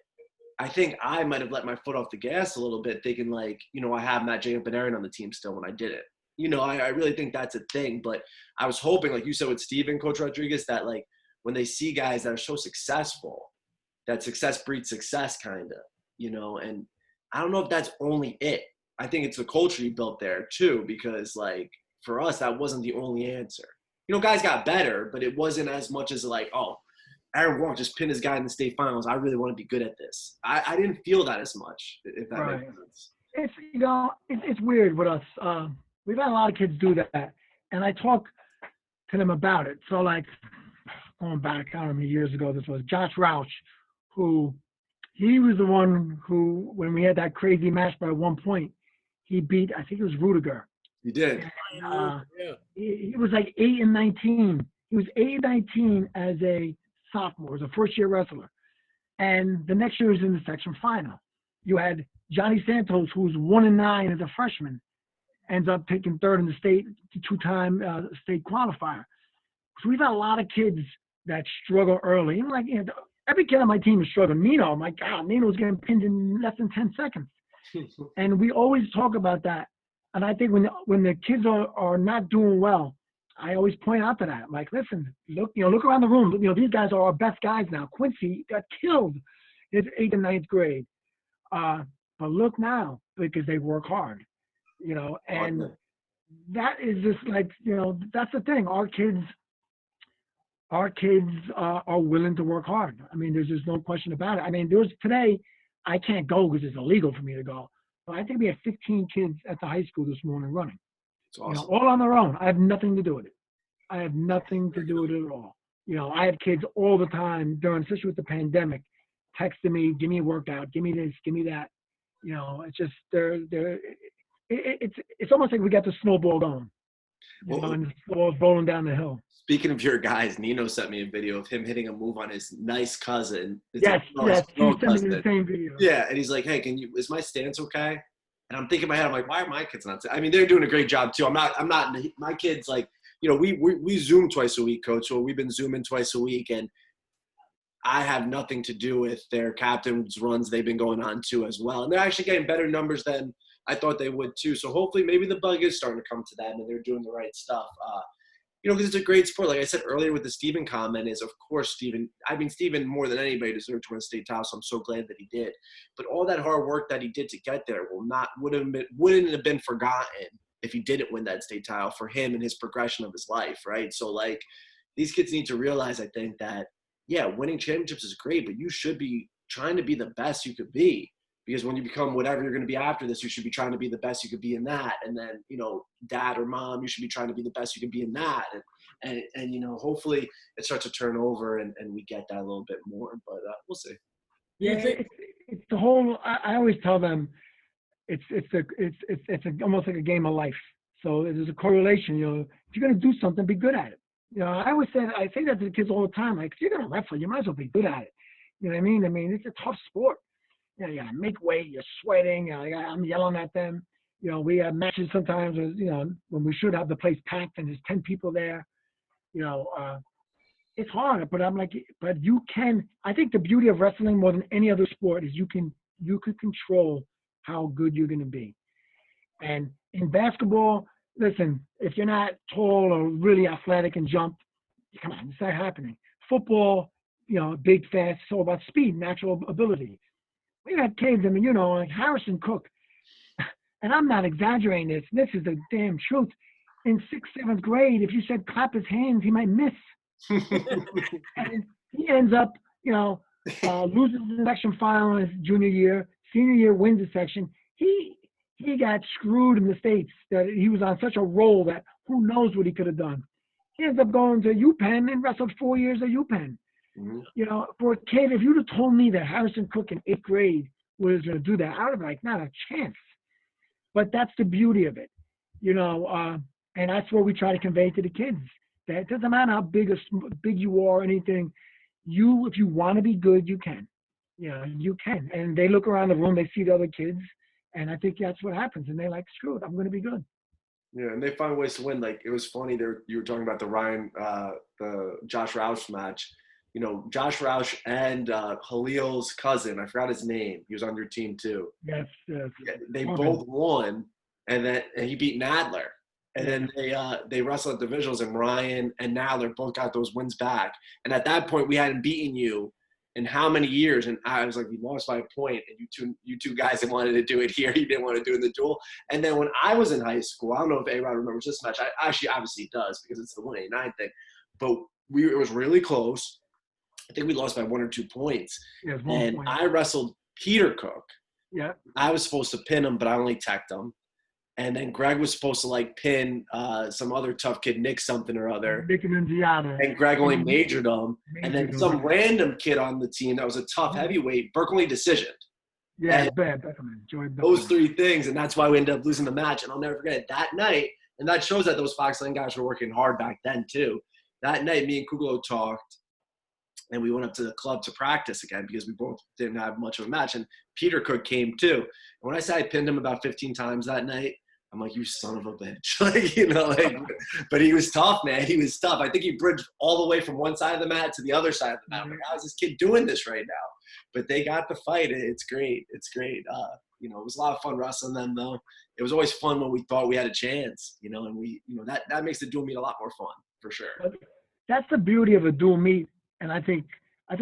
I think I might have let my foot off the gas a little bit, thinking like, I have Matt, Jacob, and Aaron on the team still when I did it. I really think that's a thing. But I was hoping, like you said with Steven, Coach Rodrigues, that like when they see guys that are so successful, that success breeds success, kind of, and I don't know if that's only it. I think it's the culture you built there too, because like for us, that wasn't the only answer. Guys got better, but it wasn't as much as like, oh, Aaron Walk just pinned his guy in the state finals. I really want to be good at this. I didn't feel that as much, if that Right. makes sense. It's it's weird with us. We've had a lot of kids do that, and I talk to them about it. So like going back, I don't know how many years ago this was, Josh Roush, who he was the one who, when we had that crazy match by one point, he beat, I think it was Rudiger. You did. And, Yeah. he was like 8-19. He was 8-19 as a sophomore, as a first-year wrestler. And the next year was in the section final. You had Johnny Santos, who was 1-9 as a freshman, ends up taking third in the state, two-time state qualifier. So we've had a lot of kids that struggle early. Even like every kid on my team is struggling. Nino, my God, Nino's getting pinned in less than 10 seconds. And we always talk about that. And I think when the kids are not doing well, I always point out to that. Like, listen, look around the room. These guys are our best guys now. Quincy got killed in 8th and 9th grade. But look now, because they work hard, and that is just like, that's the thing. Our kids are willing to work hard. I mean, there's just no question about it. I mean, today, I can't go because it's illegal for me to go. But I think we had 15 kids at the high school this morning running. It's awesome. All on their own. I have nothing to do with it. I have nothing to do with it at all. I have kids all the time especially with the pandemic, texting me, give me a workout, give me this, give me that. It's just it's almost like we got the snowball going. And the snowball's rolling down the hill. Speaking of your guys, Nino sent me a video of him hitting a move on his nice cousin. Yes, he sent me the same video. Yeah, and he's like, hey, is my stance okay? And I'm thinking in my head, I'm like, why are my kids not? I mean, they're doing a great job too. I'm not, my kids, like, we Zoom twice a week, Coach. So we've been Zooming twice a week, and I have nothing to do with their captain's runs they've been going on too as well. And they're actually getting better numbers than I thought they would too. So hopefully maybe the bug is starting to come to them and they're doing the right stuff. Because it's a great sport. Like I said earlier with the Steven comment is, of course, Steven more than anybody deserved to win a state title, so I'm so glad that he did. But all that hard work that he did to get there wouldn't have been forgotten if he didn't win that state title for him and his progression of his life, right? So, like, these kids need to realize, I think, that, yeah, winning championships is great, but you should be trying to be the best you could be. Because when you become whatever you're going to be after this, you should be trying to be the best you could be in that. And then, dad or mom, you should be trying to be the best you can be in that. And hopefully it starts to turn over and we get that a little bit more. But we'll see. Yeah, it's the whole. I always tell them, it's almost like a game of life. So there's a correlation. If you're going to do something, be good at it. I say that to the kids all the time. Like, if you're going to wrestle, you might as well be good at it. You know what I mean? I mean, it's a tough sport. You gotta make weight. You're sweating. I'm yelling at them. We have matches sometimes. When we should have the place packed and there's 10 people there. It's hard. But I'm like, but you can. I think the beauty of wrestling more than any other sport is you can control how good you're gonna be. And in basketball, listen, if you're not tall or really athletic and jump, come on, it's not happening. Football, big, fast, it's all about speed, natural ability. We got kids, like Harrison Cook, and I'm not exaggerating this. This is the damn truth. In 6th, 7th grade, if you said clap his hands, he might miss. And he ends up, loses the section final in his junior year. Senior year wins the section. He got screwed in the States. That he was on such a roll that who knows what he could have done. He ends up going to UPenn and wrestled 4 years at UPenn. Mm-hmm. For a kid, if you'd have told me that Harrison Cook in 8th grade was going to do that, I would have been like, not a chance. But that's the beauty of it, and that's what we try to convey to the kids. That it doesn't matter how big you are or anything. If you want to be good, you can. You can. And they look around the room, they see the other kids, and I think that's what happens. And they're like, screw it, I'm going to be good. Yeah, and they find ways to win. Like, it was funny you were talking about the Josh Roush match. Josh Roush and Khalil's cousin, I forgot his name. He was on your team too. Yes. Yeah, they both won, and he beat Nadler. And then they wrestled at divisionals, and Ryan and now they're both got those wins back. And at that point, we hadn't beaten you in how many years? And I was like, we lost by a point, and you two guys that wanted to do it here, you didn't want to do it in the duel. And then when I was in high school, I don't know if A-Rod remembers this match. I actually, obviously he does because it's the 189 thing. But it was really close. I think we lost by 1 or 2 points. Yeah, and point. I wrestled Peter Cook. Yeah. I was supposed to pin him, but I only teched him. And then Greg was supposed to like pin some other tough kid, Nick something or other. Nick Indiana. And Greg only majored him. And then some random kid on the team that was a tough heavyweight, Burke only decisioned. Yeah, bad. Joy those 3 things, and that's why we ended up losing the match. And I'll never forget it. That night, and that shows that those Fox Lane guys were working hard back then too. That night, me and Kuglo talked, and we went up to the club to practice again because we both didn't have much of a match. And Peter Cook came too. And when I say I pinned him about 15 times that night, I'm like, you son of a bitch. But he was tough, man. He was tough. I think he bridged all the way from one side of the mat to the other side of the mat. I'm like, how is this kid doing this right now? But they got the fight. It's great. It's great. It was a lot of fun wrestling them, though. It was always fun when we thought we had a chance, and we, that makes the dual meet a lot more fun, for sure. But that's the beauty of a dual meet. And I think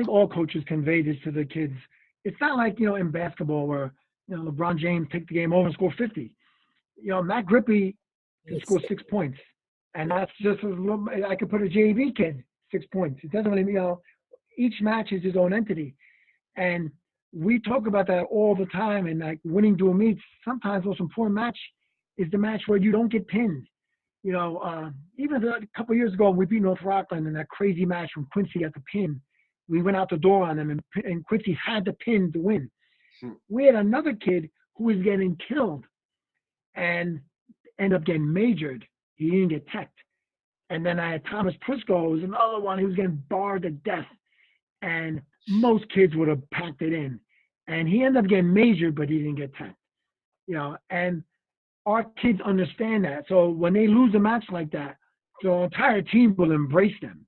all coaches convey this to the kids. It's not like, in basketball where, LeBron James take the game over and score 50. Matt Grippy can score 6 points. And that's just I could put a JV kid 6 points. It doesn't really, each match is his own entity. And we talk about that all the time. And like winning dual meets, sometimes the most important match is the match where you don't get pinned. Even a couple of years ago, we beat North Rockland in that crazy match when Quincy got the pin. We went out the door on them, and Quincy had the pin to win. We had another kid who was getting killed and ended up getting majored. He didn't get teched. And then I had Thomas Prisco, who was another one. He was getting barred to death. And most kids would have packed it in. And he ended up getting majored, but he didn't get teched. And our kids understand that. So when they lose a match like that, the entire team will embrace them.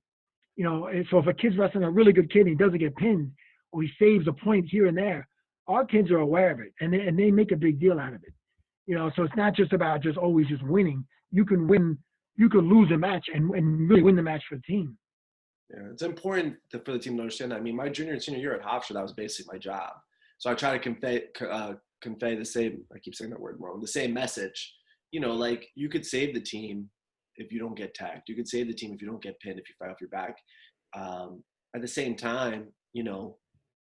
So if a kid's wrestling a really good kid and he doesn't get pinned, or he saves a point here and there, our kids are aware of it, and they make a big deal out of it. So it's not just about always winning. You can win, you can lose a match and really win the match for the team. Yeah, it's important for the team to understand that. I mean, my junior and senior year at Hofstra, that was basically my job. So I try to convey the same, I keep saying that word wrong, the same message. Like you could save the team if you don't get tagged. You could save the team if you don't get pinned, if you fight off your back. At the same time,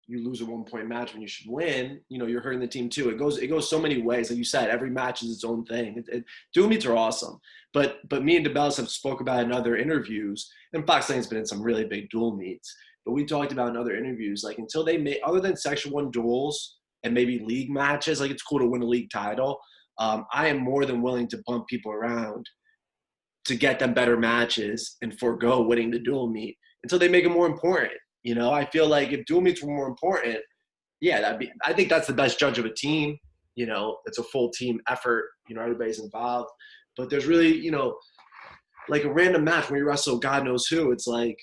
you lose a 1-point match when you should win, you're hurting the team too. It goes so many ways. Like you said, every match is its own thing. Dual meets are awesome. But me and DeBellis have spoke about in other interviews, and Fox Lane's been in some really big dual meets, but we talked about in other interviews, like until they make, other than Section 1 duels and maybe league matches, like it's cool to win a league title. I am more than willing to bump people around to get them better matches and forego winning the dual meet until they make it more important. I feel like if dual meets were more important, I think that's the best judge of a team. It's a full team effort. Everybody's involved. But there's really, like a random match when you wrestle God knows who, it's like,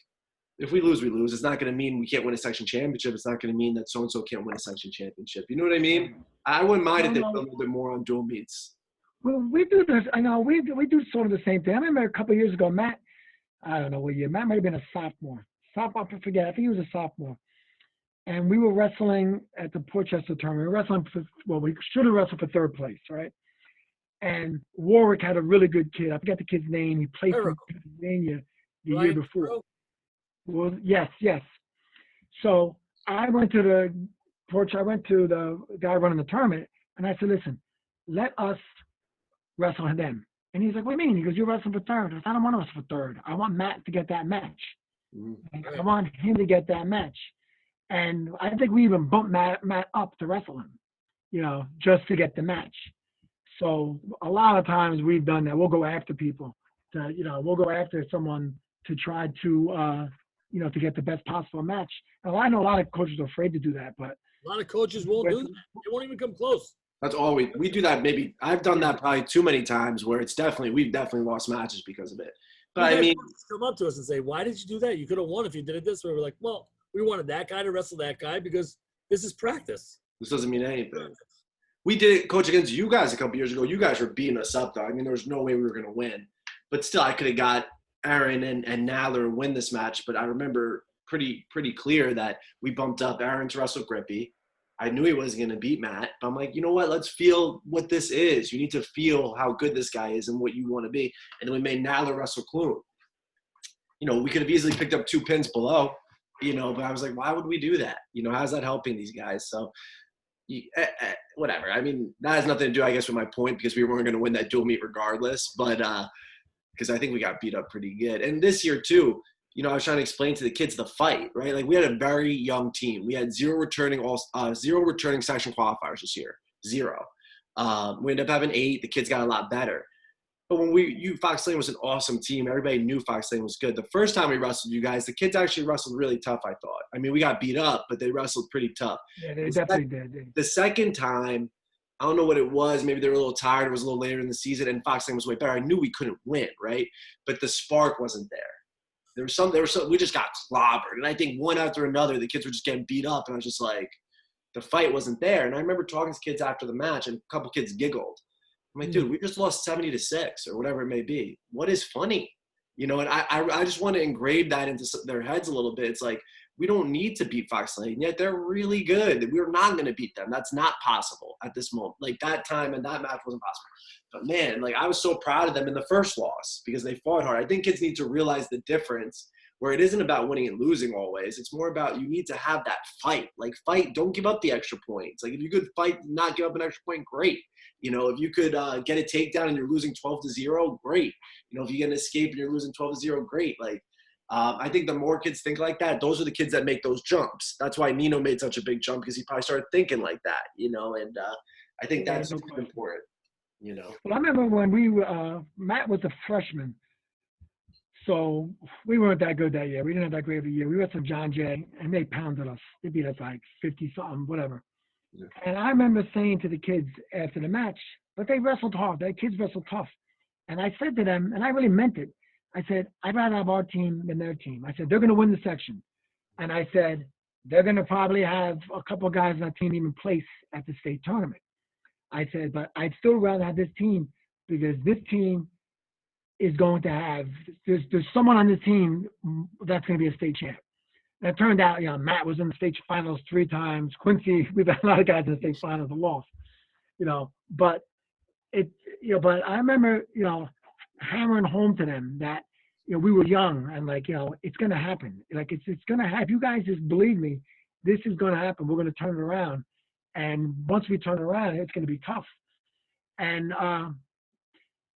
if we lose, we lose. It's not going to mean we can't win a section championship. It's not going to mean that so-and-so can't win a section championship. You know what I mean? I wouldn't mind if they put a little bit more on dual meets. Well, we do this. I know we do sort of the same thing. I remember a couple of years ago, Matt, I don't know what year, Matt might have been a sophomore. I forget. I think he was a sophomore. And we were wrestling at the Portchester tournament. We were wrestling we should have wrestled for third place, right? And Warwick had a really good kid. I forget the kid's name. He played for Pennsylvania the year before. Well, yes. So I went to the guy running the tournament, and I said, listen, let us wrestle them. And he's like, what do you mean? He goes, you're wrestling for third. I said, I don't want to wrestle for third. I want Matt to get that match. I want him to get that match. And I think we even bumped Matt up to wrestle him, just to get the match. So a lot of times we've done that. We'll go after people. We'll go after someone to try to, to get the best possible match. And I know a lot of coaches are afraid to do that, but a lot of coaches won't do that. They won't even come close. That's all we do that. Maybe I've done that probably too many times where we've definitely lost matches because of it. But I mean, come up to us and say, why did you do that? You could have won if you did it this way. We're like, well, we wanted that guy to wrestle that guy because this is practice. This doesn't mean anything. We did it, Coach, against you guys a couple years ago. You guys were beating us up, though. I mean, there was no way we were going to win. But still, I could have got Aaron and Nadler and win this match. But I remember pretty clear that we bumped up Aaron to wrestle Grippy. I knew he wasn't going to beat Matt. But I'm like, you know what? Let's feel what this is. You need to feel how good this guy is and what you want to be. And then we made Nadler wrestle Kloon. You know, we could have easily picked up 2 pins below, you know, but I was like, why would we do that? You know, how's that helping these guys? So whatever. I mean, that has nothing to do, I guess, with my point, because we weren't going to win that dual meet regardless. But because I think we got beat up pretty good. And this year too, you know, I was trying to explain to the kids the fight, right? Like, we had a very young team. We had zero returning section qualifiers this year, 0. We ended up having 8. The kids got a lot better. But when Fox Lane was an awesome team. Everybody knew Fox Lane was good. The first time we wrestled you guys, the kids actually wrestled really tough, I thought. I mean, we got beat up, but they wrestled pretty tough. Yeah, they definitely did. The second time, I don't know what it was. Maybe they were a little tired. It was a little later in the season, and Fox Lane was way better. I knew we couldn't win, right? But the spark wasn't there. There was some. We just got clobbered, and I think one after another, the kids were just getting beat up, and I was just like, the fight wasn't there. And I remember talking to kids after the match, and a couple kids giggled. I'm like, dude, we just lost 70-6 or whatever it may be. What is funny? You know, and I just want to engrave that into their heads a little bit. It's like, we don't need to beat Fox Lane, yet they're really good. We're not going to beat them. That's not possible at this moment. Like, that time and that match wasn't possible. But, man, like, I was so proud of them in the first loss because they fought hard. I think kids need to realize the difference, where it isn't about winning and losing always. It's more about you need to have that fight. Like, fight. Don't give up the extra points. Like, if you could fight, not give up an extra point, great. You know, if you could get a takedown and you're losing 12-0, great. You know, if you get an escape and you're losing 12-0, great. Like, I think the more kids think like that, those are the kids that make those jumps. That's why Nino made such a big jump, because he probably started thinking like that, you know, and I think that's important, you know. Well, I remember when Matt was a freshman, so we weren't that good that year. We didn't have that great of a year. We went to John Jay, and they pounded us. They beat us like 50-something, whatever. Yeah. And I remember saying to the kids after the match, but they wrestled hard. The kids wrestled tough. And I said to them, and I really meant it, I said, I'd rather have our team than their team. I said, they're going to win the section. And I said, they're going to probably have a couple of guys on that team even place at the state tournament. I said, but I'd still rather have this team, because this team is going to have, there's someone on this team that's going to be a state champ. And it turned out, you know, Matt was in the state finals 3 times. Quincy, we've had a lot of guys in the state finals and lost, you know, but but I remember, you know, hammering home to them that, you know, we were young and, like, you know, it's going to happen. Like, it's going to happen. You guys just believe me, this is going to happen. We're going to turn it around. And once we turn it around, it's going to be tough. And,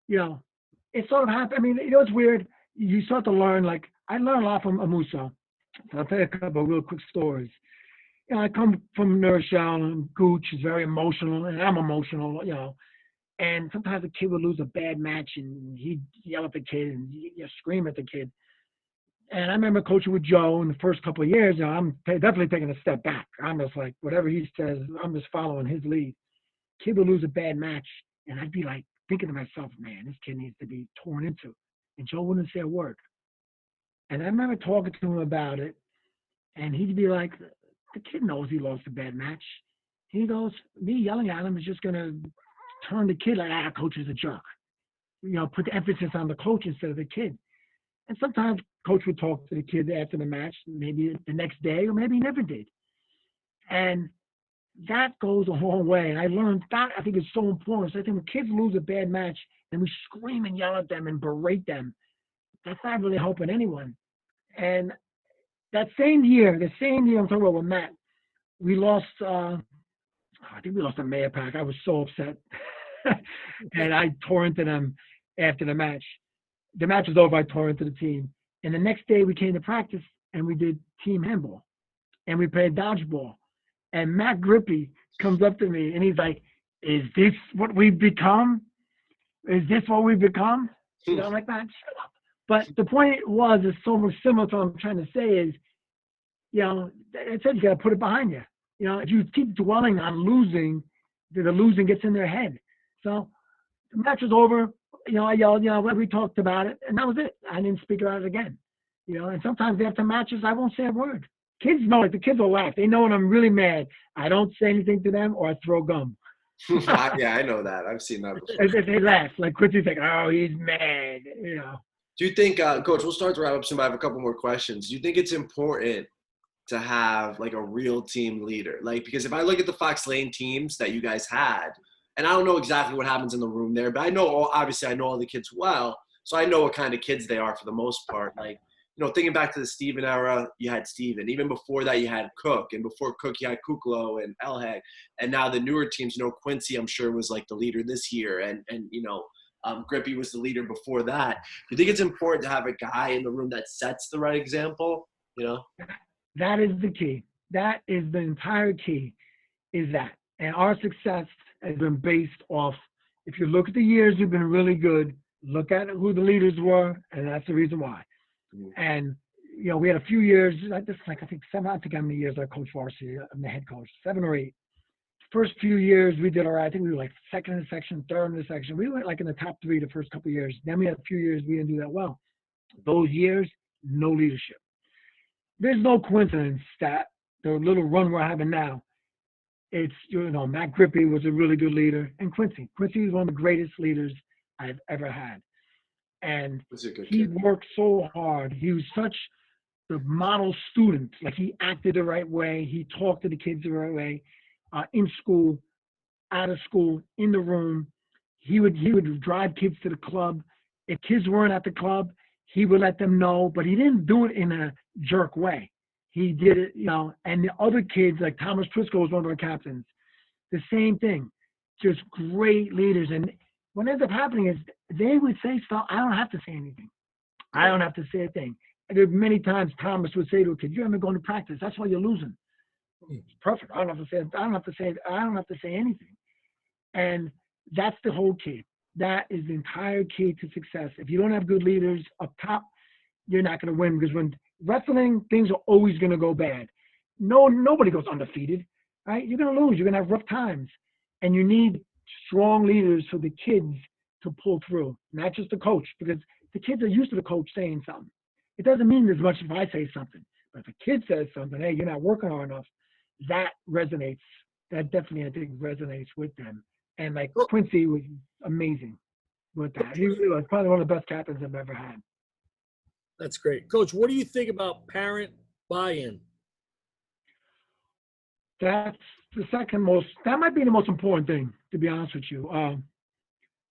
you know, it sort of happened. I mean, you know, it's weird. You start to learn, like, I learned a lot from Amusa. So I'll tell you a couple of real quick stories. You know, I come from New Rochelle, and Gooch is very emotional, and I'm emotional, you know. And sometimes a kid would lose a bad match, and he'd yell at the kid and scream at the kid. And I remember coaching with Joe in the first couple of years. You know, I'm definitely taking a step back. I'm just like, whatever he says, I'm just following his lead. Kid would lose a bad match, and I'd be like thinking to myself, man, this kid needs to be torn into. And Joe wouldn't say a word. And I remember talking to him about it, and he'd be like, the kid knows he lost a bad match. He goes, me yelling at him is just going to turn the kid like, coach is a jerk. You know, put the emphasis on the coach instead of the kid. And sometimes coach would talk to the kid after the match, maybe the next day, or maybe he never did. And that goes a long way. And I learned that, I think, is so important. So I think when kids lose a bad match and we scream and yell at them and berate them, that's not really helping anyone. And that same year I'm talking about with Matt, we lost, I think we lost a Mayor Pack. I was so upset. And I tore into them after the match. The match was over, I tore into the team. And the next day we came to practice and we did team handball. And we played dodgeball. And Matt Grippy comes up to me and he's like, is this what we've become? Is this what we've become? You know, I'm like, man, shut up. But the point is so much similar to what I'm trying to say is, you know, it said you got to put it behind you. You know, if you keep dwelling on losing, the losing gets in their head. So the match was over. You know, I yelled, you know, we talked about it, and that was it. I didn't speak about it again. You know, and sometimes after matches, I won't say a word. Kids know it. The kids will laugh. They know when I'm really mad. I don't say anything to them or I throw gum. Yeah, I know that. I've seen that before. They laugh. Like Quincy's like, oh, he's mad. Do you think, Coach, we'll start to wrap up soon, but I have a couple more questions. Do you think it's important to have like a real team leader? Like, because if I look at the Fox Lane teams that you guys had, and I don't know exactly what happens in the room there, but I know obviously I know all the kids well, so I know what kind of kids they are for the most part. Like, thinking back to the Steven era, you had Steven. Even before that, you had Cook, and before Cook, you had Kuklo and Elhag, and now the newer teams. Quincy, I'm sure, was like the leader this year, and Grippy was the leader before that. Do you think it's important to have a guy in the room that sets the right example? That is the key. That is the entire key, is that. And our success has been based off, if you look at the years we've been really good, look at who the leaders were, and that's the reason why. And, we had a few years, I think seven, I think how many years I coached varsity. I'm the head coach, 7 or 8. First few years we did all right. I think we were like second in the section, third in the section. We went like in the top 3 the first couple of years. Then we had a few years we didn't do that well. Those years, no leadership. There's no coincidence that the little run we're having now, it's, Matt Grippy was a really good leader, and Quincy. Quincy was one of the greatest leaders I've ever had. And he worked so hard. He was such the model student. Like, he acted the right way. He talked to the kids the right way, in school, out of school, in the room. He would drive kids to the club. If kids weren't at the club, he would let them know, but he didn't do it in a jerk way. He did it, and the other kids, like Thomas Triscoe was one of our captains, the same thing, just great leaders. And what ends up happening is they would say stuff, I don't have to say anything. I don't have to say a thing. And there were many times Thomas would say to a kid, "You haven't gone to practice. That's why you're losing." It's perfect. I don't have to say anything. And that's the whole key. That is the entire key to success. If you don't have good leaders up top, you're not going to win, because when wrestling, things are always going to go bad. Nobody goes undefeated, right? You're going to lose. You're going to have rough times. And you need strong leaders for the kids to pull through, not just the coach, because the kids are used to the coach saying something. It doesn't mean as much if I say something. But if a kid says something, hey, you're not working hard enough, that resonates. That definitely, I think, resonates with them. And like Quincy was amazing with that. He was probably one of the best captains I've ever had. That's great. Coach, what do you think about parent buy-in? That's the second most, that might be the most important thing, to be honest with you.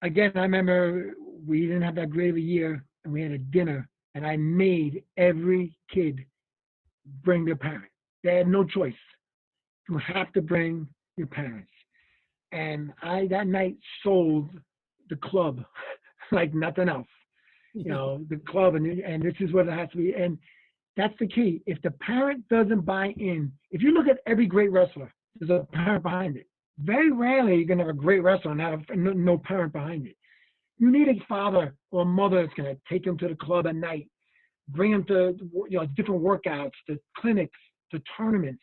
Again, I remember we didn't have that great of a year, and we had a dinner, and I made every kid bring their parent. They had no choice. You have to bring your parents. And I, that night, sold the club like nothing else. The club, and this is what it has to be. And that's the key. If the parent doesn't buy in, if you look at every great wrestler, there's a parent behind it. Very rarely you're going to have a great wrestler and have no parent behind it. You need a father or a mother that's going to take them to the club at night, bring them to different workouts, to clinics, to tournaments.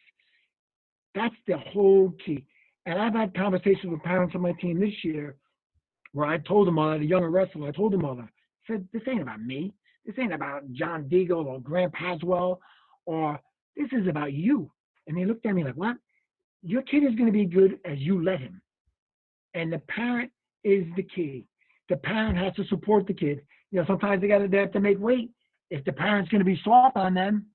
That's the whole key. And I've had conversations with parents on my team this year where I told them all, at a younger wrestler, I told them all, I said, this ain't about me. This ain't about John Deagle or Grant Paswell, or this is about you. And they looked at me like, what? Your kid is going to be good as you let him. And the parent is the key. The parent has to support the kid. Sometimes they have to make weight. If the parent's going to be soft on them,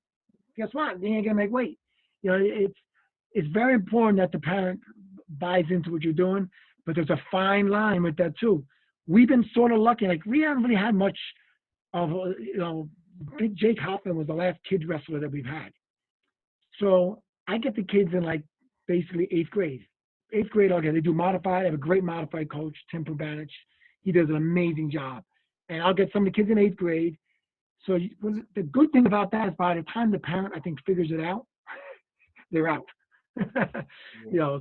guess what? They ain't going to make weight. It's very important that the parent buys into what you're doing, but there's a fine line with that too. We've been sort of lucky. Like, we haven't really had much of, Big Jake Hoffman was the last kid wrestler that we've had. So I get the kids in like basically 8th grade. 8th grade, okay, they do modified. I have a great modified coach, Tim Pubanich. He does an amazing job. And I'll get some of the kids in 8th grade. So the good thing about that is by the time the parent, I think, figures it out, they're out.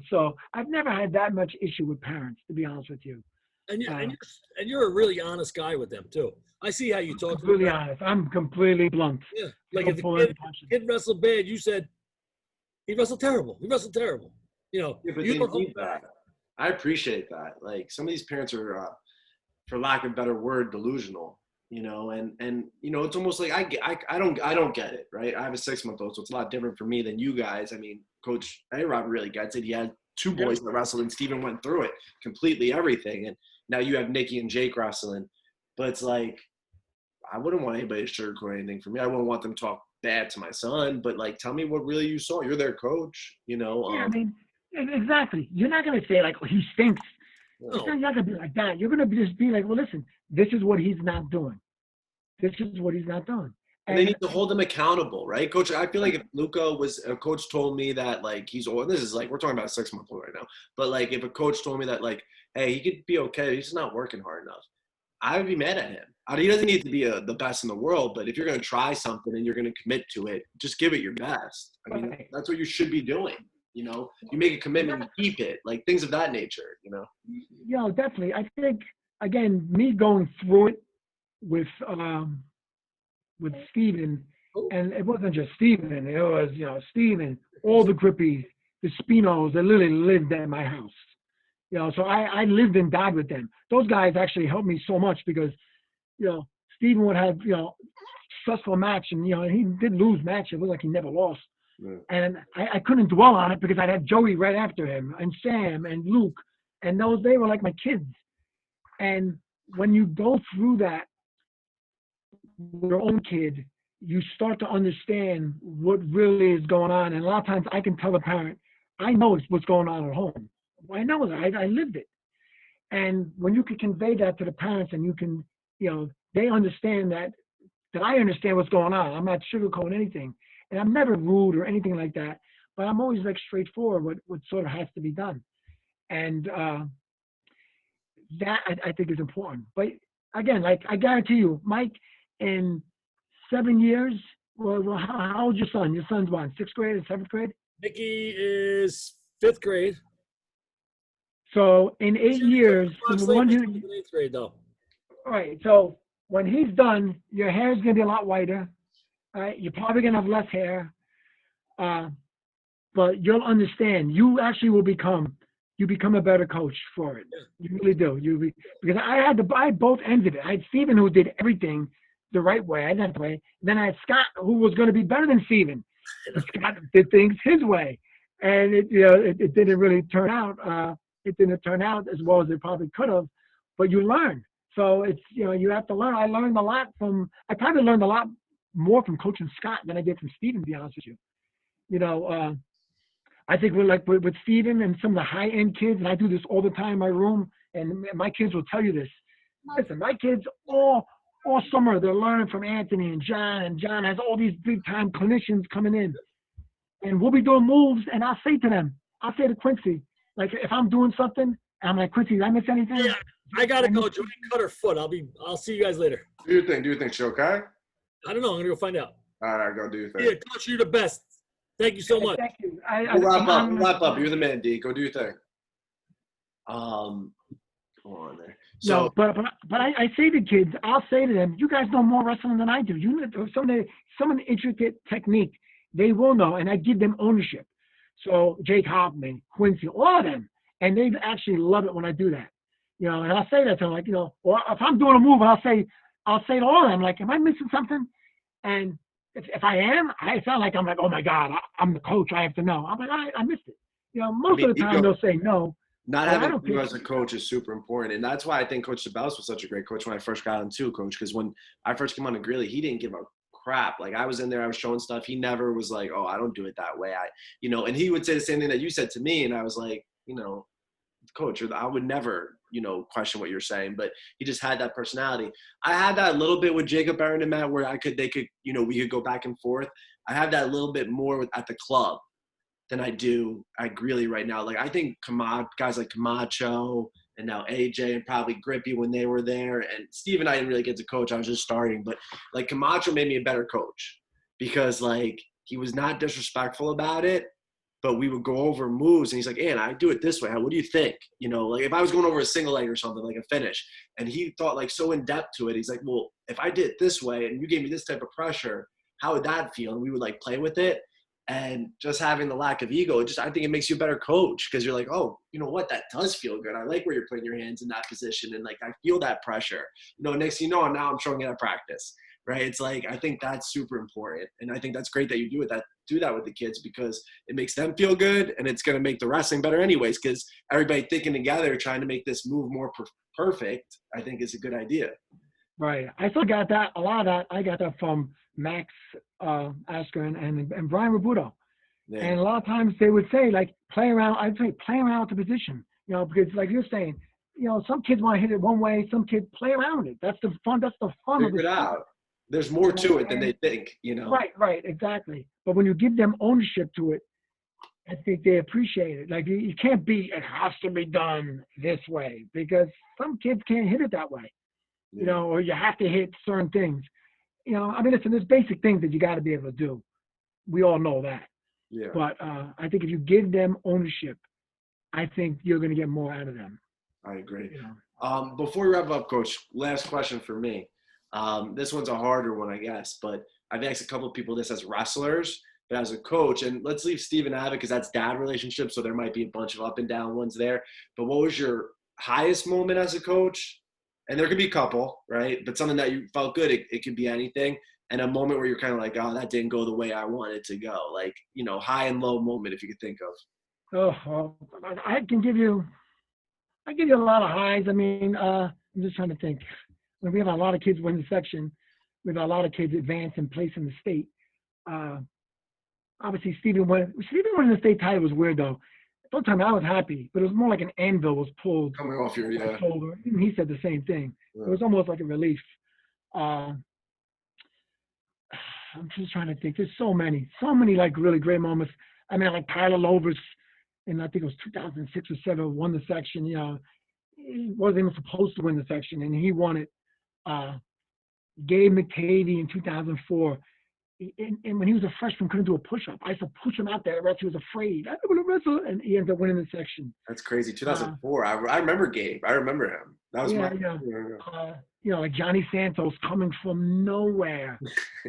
So I've never had that much issue with parents, to be honest with you. And you're a really honest guy with them too. I see how you talk. Completely honest. I'm completely blunt. Yeah, like if the kid wrestled bad, you said he wrestled terrible. He wrestled terrible. Yeah, but you don't need that. I appreciate that. Like, some of these parents are, for lack of a better word, delusional. And it's almost like I don't get it, right? I have a 6-month-old, so it's a lot different for me than you guys. I mean, Coach A-Rod really gets it. He had two boys that wrestled, and Steven went through it completely, everything. And now you have Nikki and Jake wrestling. But it's like, I wouldn't want anybody to sugarcoat anything for me. I wouldn't want them to talk bad to my son, but like, tell me what really you saw. You're their coach, you know. Yeah, I mean, exactly. You're not going to say, like, oh, he stinks. No. You're not going to be like that. You're going to just be like, well, listen, this is what he's not doing. This is what he's not doing. And they need to hold him accountable, right? Coach, I feel like if Luca was, a coach told me that, like, he's old, this is like, we're talking about a 6-month-old right now, but like, if a coach told me that, like, hey, he could be okay, he's just not working hard enough, I would be mad at him. He doesn't need to be the best in the world, but if you're going to try something and you're going to commit to it, just give it your best. I mean, that's what you should be doing. You know, you make a commitment, you keep it, like things of that nature, you know? Yeah, definitely. I think, again, me going through it with Steven, and it wasn't just Steven, it was, you know, Steven, all the Grippies, the Spinos, that literally lived at my house. You know, so I lived and died with them. Those guys actually helped me so much because, you know, Steven would have, you know, stressful match, and, you know, he did lose match. It looked like he never lost. Yeah. And I couldn't dwell on it because I'd have Joey right after him, and Sam and Luke, and they were like my kids. And when you go through that with your own kid, you start to understand what really is going on. And a lot of times I can tell the parent, I know what's going on at home. I know that. I lived it. And when you can convey that to the parents, and you can, you know, they understand that I understand what's going on. I'm not sugarcoating anything. And I'm never rude or anything like that. But I'm always like straightforward what sort of has to be done. And that I think is important. But again, like I guarantee you, Mike, in 7 years, well how old's your son? Your son's what, 6th grade or 7th grade? Nikki is 5th grade. So in 8 years, when you, 8th grade though. All right. So when he's done, your hair is gonna be a lot whiter. All right. You're probably gonna have less hair, but you'll understand. You actually will become a better coach for it. You really do. Because I both ends of it. I had Steven, who did everything the right way. I didn't have to way. Then I had Scott, who was going to be better than Steven. Scott did things his way, and it didn't really turn out. It didn't turn out as well as it probably could have, but you learn. So it's, you know, you have to learn. I probably learned a lot more from coaching Scott than I did from Steven, to be honest with you. You know, I think we're like with Steven and some of the high-end kids, and I do this all the time in my room, and my kids will tell you this. Listen, my kids all summer, they're learning from Anthony and John has all these big-time clinicians coming in. And we'll be doing moves, and I'll say to Quincy, like, if I'm doing something, I'm like, Quincy, did I miss anything? Yeah, I gotta go. Joey cut her foot. I'll see you guys later. Do your thing. She okay? I don't know. I'm gonna go find out. All right, go do your thing. Yeah, Coach, you're the best. Thank you so much. Thank you. We'll wrap up. You're the man, D. Go do your thing. Go on there. So, no, but I say to kids, I'll say to them, you guys know more wrestling than I do. You know some of the intricate technique, they will know, and I give them ownership. So Jake Hoffman, Quincy, all of them, and they actually love it when I do that. You know, and I'll say that to them, like, you know, or if I'm doing a move, I'll say to all of them, like, am I missing something? And if I am, I sound like I'm like, oh my God, I'm the coach, I have to know. I'm like, I missed it. You know, most of the time they'll say no. Not having you as a coach is super important. And that's why I think Coach Sabalos was such a great coach when I first got on too, Coach, because when I first came on to Greeley, he didn't give a crap. Like, I was in there, I was showing stuff. He never was like, oh, I don't do it that way. And he would say the same thing that you said to me. And I was like, you know, Coach, I would never, you know, question what you're saying, but he just had that personality. I had that a little bit with Jacob Aaron and Matt, where they could, you know, we could go back and forth. I have that a little bit more at the club than I do at Greeley right now. Like, I think guys like Camacho and now AJ and probably Grippy when they were there, and Steve and I didn't really get to coach. I was just starting, but like Camacho made me a better coach because like he was not disrespectful about it, but we would go over moves and he's like, I do it this way. What do you think? You know, like if I was going over a single leg or something, like a finish, and he thought like so in depth to it. He's like, well, if I did it this way and you gave me this type of pressure, how would that feel? And we would like play with it. And just having the lack of ego, I think it makes you a better coach because you're like, oh, you know what? That does feel good. I like where you're putting your hands in that position. And like, I feel that pressure. You know, next thing you know, now I'm showing it at practice, right? It's like, I think that's super important. And I think that's great that you do it do that with the kids because it makes them feel good and it's going to make the wrestling better anyways because everybody thinking together trying to make this move more perfect, I think is a good idea. Right. I still got that, a lot of that. I got that from Max Asker and Brian Robuto. Yeah. And a lot of times they would say, like, play around. I'd say play around with the position, you know, because like you're saying, you know, some kids want to hit it one way, some kids play around with it. That's the fun. That's the fun of it. Figure it out. There's more to it than they think, you know. Right, exactly. But when you give them ownership to it, I think they appreciate it. Like you can't be, it has to be done this way because some kids can't hit it that way, you know, or you have to hit certain things. You know, I mean, listen, there's basic things that you got to be able to do. We all know that. Yeah. But I think if you give them ownership, I think you're going to get more out of them. I agree. You know? Before we wrap up, Coach, last question for me. This one's a harder one, I guess, but I've asked a couple of people this as wrestlers, but as a coach, and let's leave Steven out of it because that's dad relationship, so there might be a bunch of up and down ones there. But what was your highest moment as a coach? And there could be a couple, right? But something that you felt good, it could be anything. And a moment where you're kind of like, oh, that didn't go the way I wanted it to go. Like, you know, high and low moment, if you could think of. Oh, well, I can give you a lot of highs. I mean, I'm just trying to think. When we have a lot of kids win the section, we have a lot of kids advance and place in the state. Obviously, Steven winning the state title was weird, though. One time I was happy, but it was more like an anvil was pulled Coming off your shoulder. Even he said the same thing. Yeah. It was almost like a relief. I'm just trying to think. There's so many like really great moments. I mean, like Tyler Lovers, and I think it was 2006 or 7, won the section. You know, he wasn't even supposed to win the section, and he won it. Gabe McCavey in 2004. And when he was a freshman, couldn't do a push-up. I used to push him out there. He was afraid. I don't want to wrestle, and he ended up winning the section. That's crazy. 2004. I remember Gabe. I remember him. That was you know, like Johnny Santos coming from nowhere,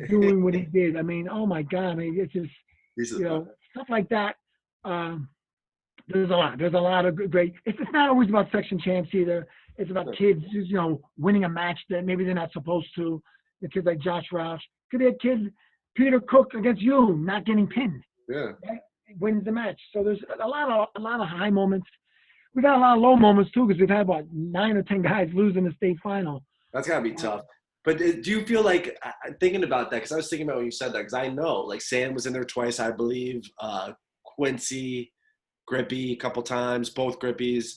doing what he did. I mean, oh my God. I mean, it's just stuff like that. There's a lot. There's a lot of great. It's not always about section champs either. It's about kids, you know, winning a match that maybe they're not supposed to. The kids like Josh Roush. Could be a kid, Peter Cook against you, not getting pinned. Yeah. Right? Wins the match. So there's a lot of high moments. We got a lot of low moments too, because we've had about 9 or 10 guys losing the state final. That's gotta be tough. But do you feel like, thinking about that, because I was thinking about when you said that, because I know, like Sam was in there twice, I believe, Quincy, Grippy a couple times, both Grippies.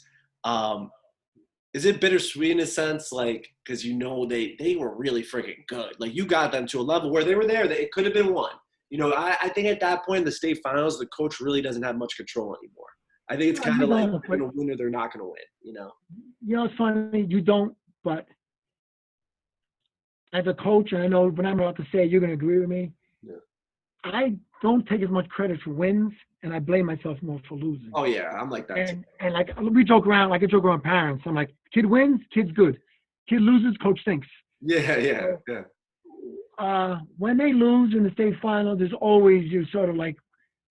Is it bittersweet in a sense, like, because you know they were really freaking good. Like, you got them to a level where they were there, that it could have been won. You know, I think at that point in the state finals, the coach really doesn't have much control anymore. I think it's kind of like, they're going to win or they're not going to win, you know? You know, it's funny, you don't, but as a coach, and I know what I'm about to say, you're going to agree with me. Yeah. I don't take as much credit for wins, and I blame myself more for losing. Oh, yeah, I'm like that too. And like, we joke around, like I joke around parents. I'm like, kid wins, kid's good. Kid loses, coach thinks. Yeah. When they lose in the state final, there's always, you sort of like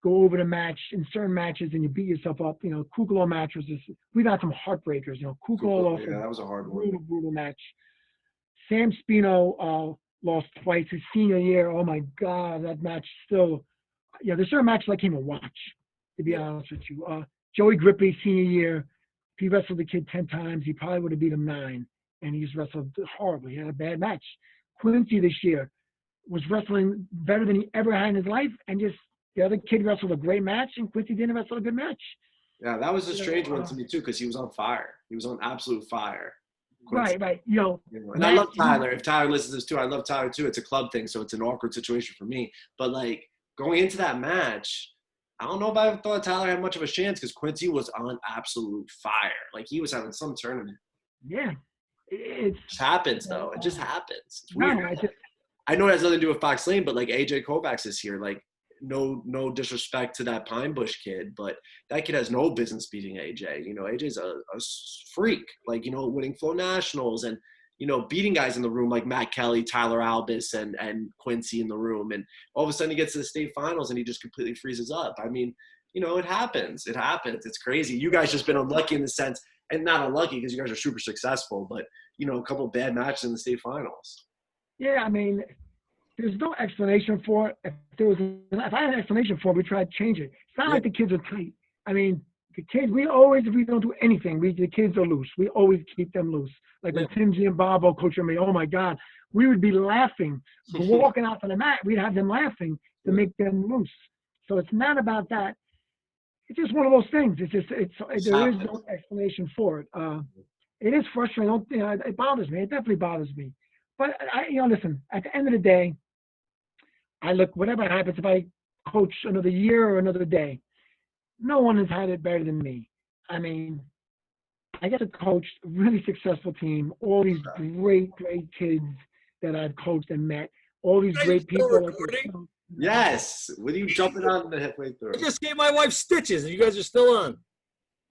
go over the match in certain matches and you beat yourself up. You know, Kukalo match was just, we've had some heartbreakers. You know, Kukalo lost that was a hard one. Brutal match. Sam Spino lost twice his senior year. Oh my God, that match still. Yeah, there's certain matches I can't even watch, to be honest with you. Joey Grippy, senior year, if he wrestled the kid 10 times, he probably would have beat him 9. And he's wrestled horribly. He had a bad match. Quincy this year was wrestling better than he ever had in his life. And just the other kid wrestled a great match, and Quincy didn't wrestle a good match. Yeah, that was a strange one to me, too, because he was on fire. He was on absolute fire. Quincy. Right. You know, and I love Tyler. If Tyler listens to this, too, I love Tyler, too. It's a club thing, so it's an awkward situation for me. But, like, going into that match, I don't know if I thought Tyler had much of a chance because Quincy was on absolute fire. Like, he was having some tournament. Yeah. It just happens, though. It just happens. It's no, weird. I know it has nothing to do with Fox Lane, but, like, AJ Kovacs is here. Like, no disrespect to that Pine Bush kid, but that kid has no business beating AJ. You know, AJ's a freak. Like, you know, winning Flow Nationals and, you know, beating guys in the room like Matt Kelly, Tyler Albus, and Quincy in the room. And all of a sudden he gets to the state finals and he just completely freezes up. I mean, you know, it happens. It happens. It's crazy. You guys just been unlucky in the sense, and not unlucky because you guys are super successful, but, you know, a couple of bad matches in the state finals. Yeah, I mean, there's no explanation for it. If I had an explanation for it, we try to change it. It's not like the kids are tight. I mean, the kids, if we don't do anything, the kids are loose. We always keep them loose. Like when Timsy and Bob will coach me, oh my God, we would be laughing. Walking out to the mat, we'd have them laughing to make them loose. So it's not about that. It's just one of those things. There is no explanation for it. It is frustrating. It bothers me. It definitely bothers me. But listen. At the end of the day, I look. Whatever happens, if I coach another year or another day, no one has had it better than me. I mean, I get to coach a really successful team. All these great kids that I've coached and met. All these great people. Yes. What are you jumping on the halfway through? I just gave my wife stitches, and you guys are still on.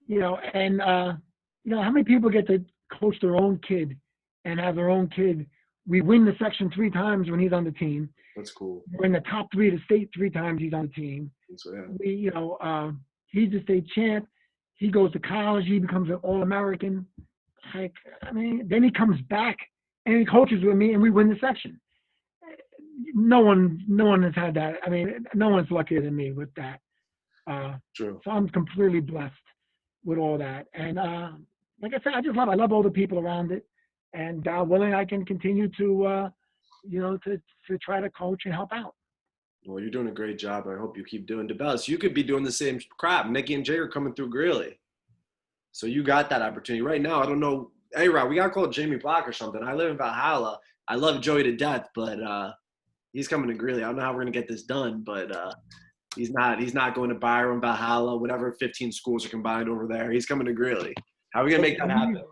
How many people get to coach their own kid and have their own kid? We win the section 3 times when he's on the team. That's cool. We're in the top 3 of the state 3 times he's on the team. So, yeah. He's the state champ. He goes to college. He becomes an All-American. Then he comes back and he coaches with me, and we win the section. No one has had that. I mean, no one's luckier than me with that. True. So I'm completely blessed with all that. And like I said, I love all the people around it. And God willing, I can continue to try to coach and help out. Well, you're doing a great job. I hope you keep doing DeBellis. You could be doing the same crap. Mickey and Jay are coming through Greeley. So you got that opportunity. Right now, I don't know. Hey, Rob, we got to call Jamie Block or something. I live in Valhalla. I love Joey to death, but he's coming to Greeley. I don't know how we're going to get this done, but he's not going to Byron, Valhalla, whatever 15 schools are combined over there. He's coming to Greeley. How are we going to make that happen?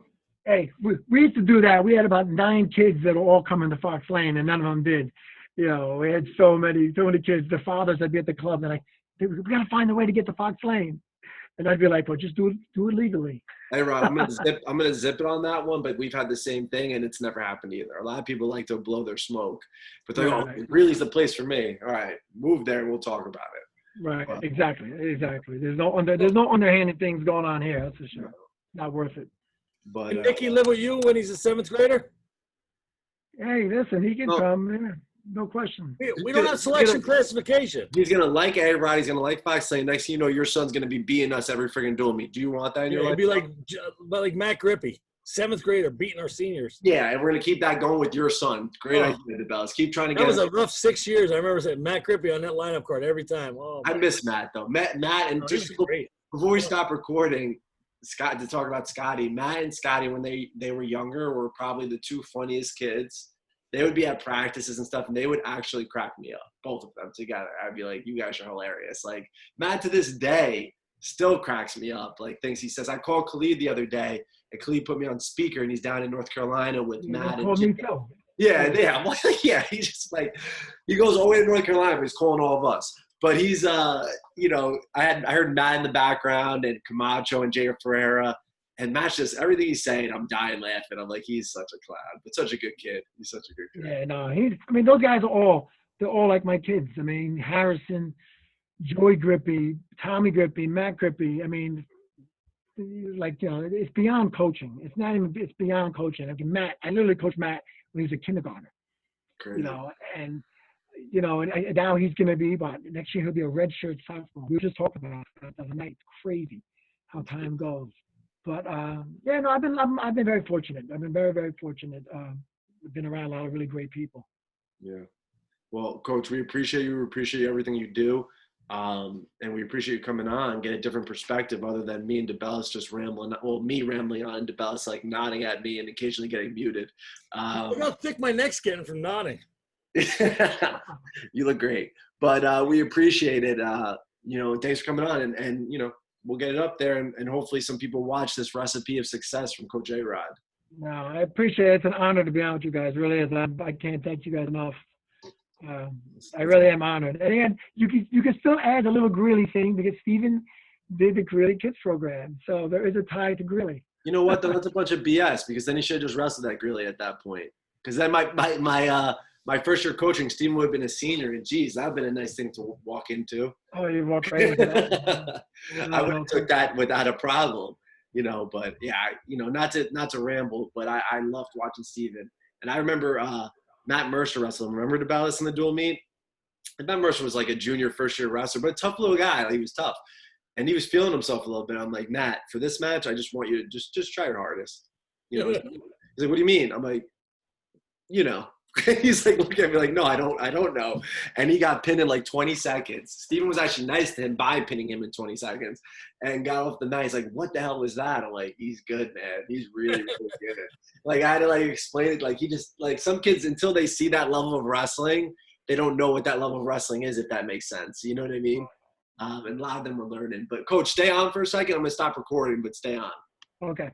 Hey, we used to do that. We had about 9 kids that were all coming to Fox Lane, and none of them did. We had so many kids. The fathers would be at the club, and we got to find a way to get to Fox Lane. And I'd be like, well, just do it legally. Hey, Rob, I'm gonna zip it on that one, but we've had the same thing, and it's never happened either. A lot of people like to blow their smoke, but they're like, oh, Greeley's the place for me. All right, move there, and we'll talk about it. Right, but, exactly. There's no underhanded things going on here. That's for sure. Not worth it. But Can Nicky live with you when he's a 7th grader? Hey, listen, he can come. Yeah, no question. We don't have selection classification. He's gonna like A-Rod. He's gonna like Fox Lane. Next thing you know, your son's gonna be beating us every friggin' duel meet. Do you want that in your life? It'd be like Matt Grippy, 7th grader, beating our seniors. Yeah, and we're gonna keep that going with your son. Great idea, DeBellis. Keep trying to get. That was a rough 6 years. I remember saying Matt Grippy on that lineup card every time. Oh, I miss Matt though. Matt, and just before we stop recording, Scott, to talk about Scotty. Matt and Scotty, when they were younger, were probably the 2 funniest kids. They would be at practices and stuff, and they would actually crack me up, both of them together. I'd be like, you guys are hilarious. Like, Matt to this day still cracks me up. Like, things he says. I called Khalid the other day, and Khalid put me on speaker, and he's down in North Carolina with Matt. And me too. Yeah. He's just like, he goes all the way to North Carolina, but he's calling all of us. But he's, I heard Matt in the background and Camacho and Jay Ferreira. And Matt's just, everything he's saying, I'm dying laughing. I'm like, he's such a clown, but such a good kid. He's such a good kid. Yeah, no, those guys they're all like my kids. I mean, Harrison, Joey Grippy, Tommy Grippy, Matt Grippy. I mean, it's beyond coaching. It's beyond coaching. Like Matt, I literally coached Matt when he was a kindergartner. Crazy. And now he's going to be, next year he'll be a redshirt sophomore. We were just talking about that the other night. It's crazy how time goes. But I've been very fortunate. I've been very, very fortunate. I've been around a lot of really great people. Yeah. Well, Coach, we appreciate you. We appreciate everything you do. And we appreciate you coming on, get a different perspective other than me and DeBellis just rambling. Well, me rambling on, DeBellis like nodding at me and occasionally getting muted. Look how thick my neck's getting from nodding. You look great. But we appreciate it. Thanks for coming on. And we'll get it up there, and hopefully some people watch this recipe of success from Coach A-Rod. No, I appreciate it. It's an honor to be on with you guys. It really is. I can't thank you guys enough. I really am honored. And again, you can still add a little Greeley thing because Steven did the Greeley Kids program. So there is a tie to Greeley. You know what, though? That's a bunch of BS because then he should have just wrestled at Greeley at that point. Because then my first year coaching, Steven would have been a senior, and geez, that would have been a nice thing to walk into. Oh, you walk right into that. I would have took that without a problem, but yeah, not to ramble, but I loved watching Steven. And I remember Matt Mercer wrestled him. Remember the Dallas in the dual meet? And Matt Mercer was like a junior first-year wrestler, but a tough little guy. Like, he was tough. And he was feeling himself a little bit. I'm like, Matt, for this match, I just want you to just try your hardest. You know, he's like, what do you mean? I'm like, you know. He's like, looking at me like, no, I don't know. And he got pinned in like 20 seconds. Steven was actually nice to him by pinning him in 20 seconds and got off the mat. He's like, what the hell was that? I'm like, he's good, man. He's really, really good. Like, I had to like explain it. Like, he just, like, some kids, until they see that level of wrestling, they don't know what that level of wrestling is, if that makes sense. You know what I mean? And a lot of them are learning. But Coach, stay on for a second. I'm going to stop recording, but stay on. Okay.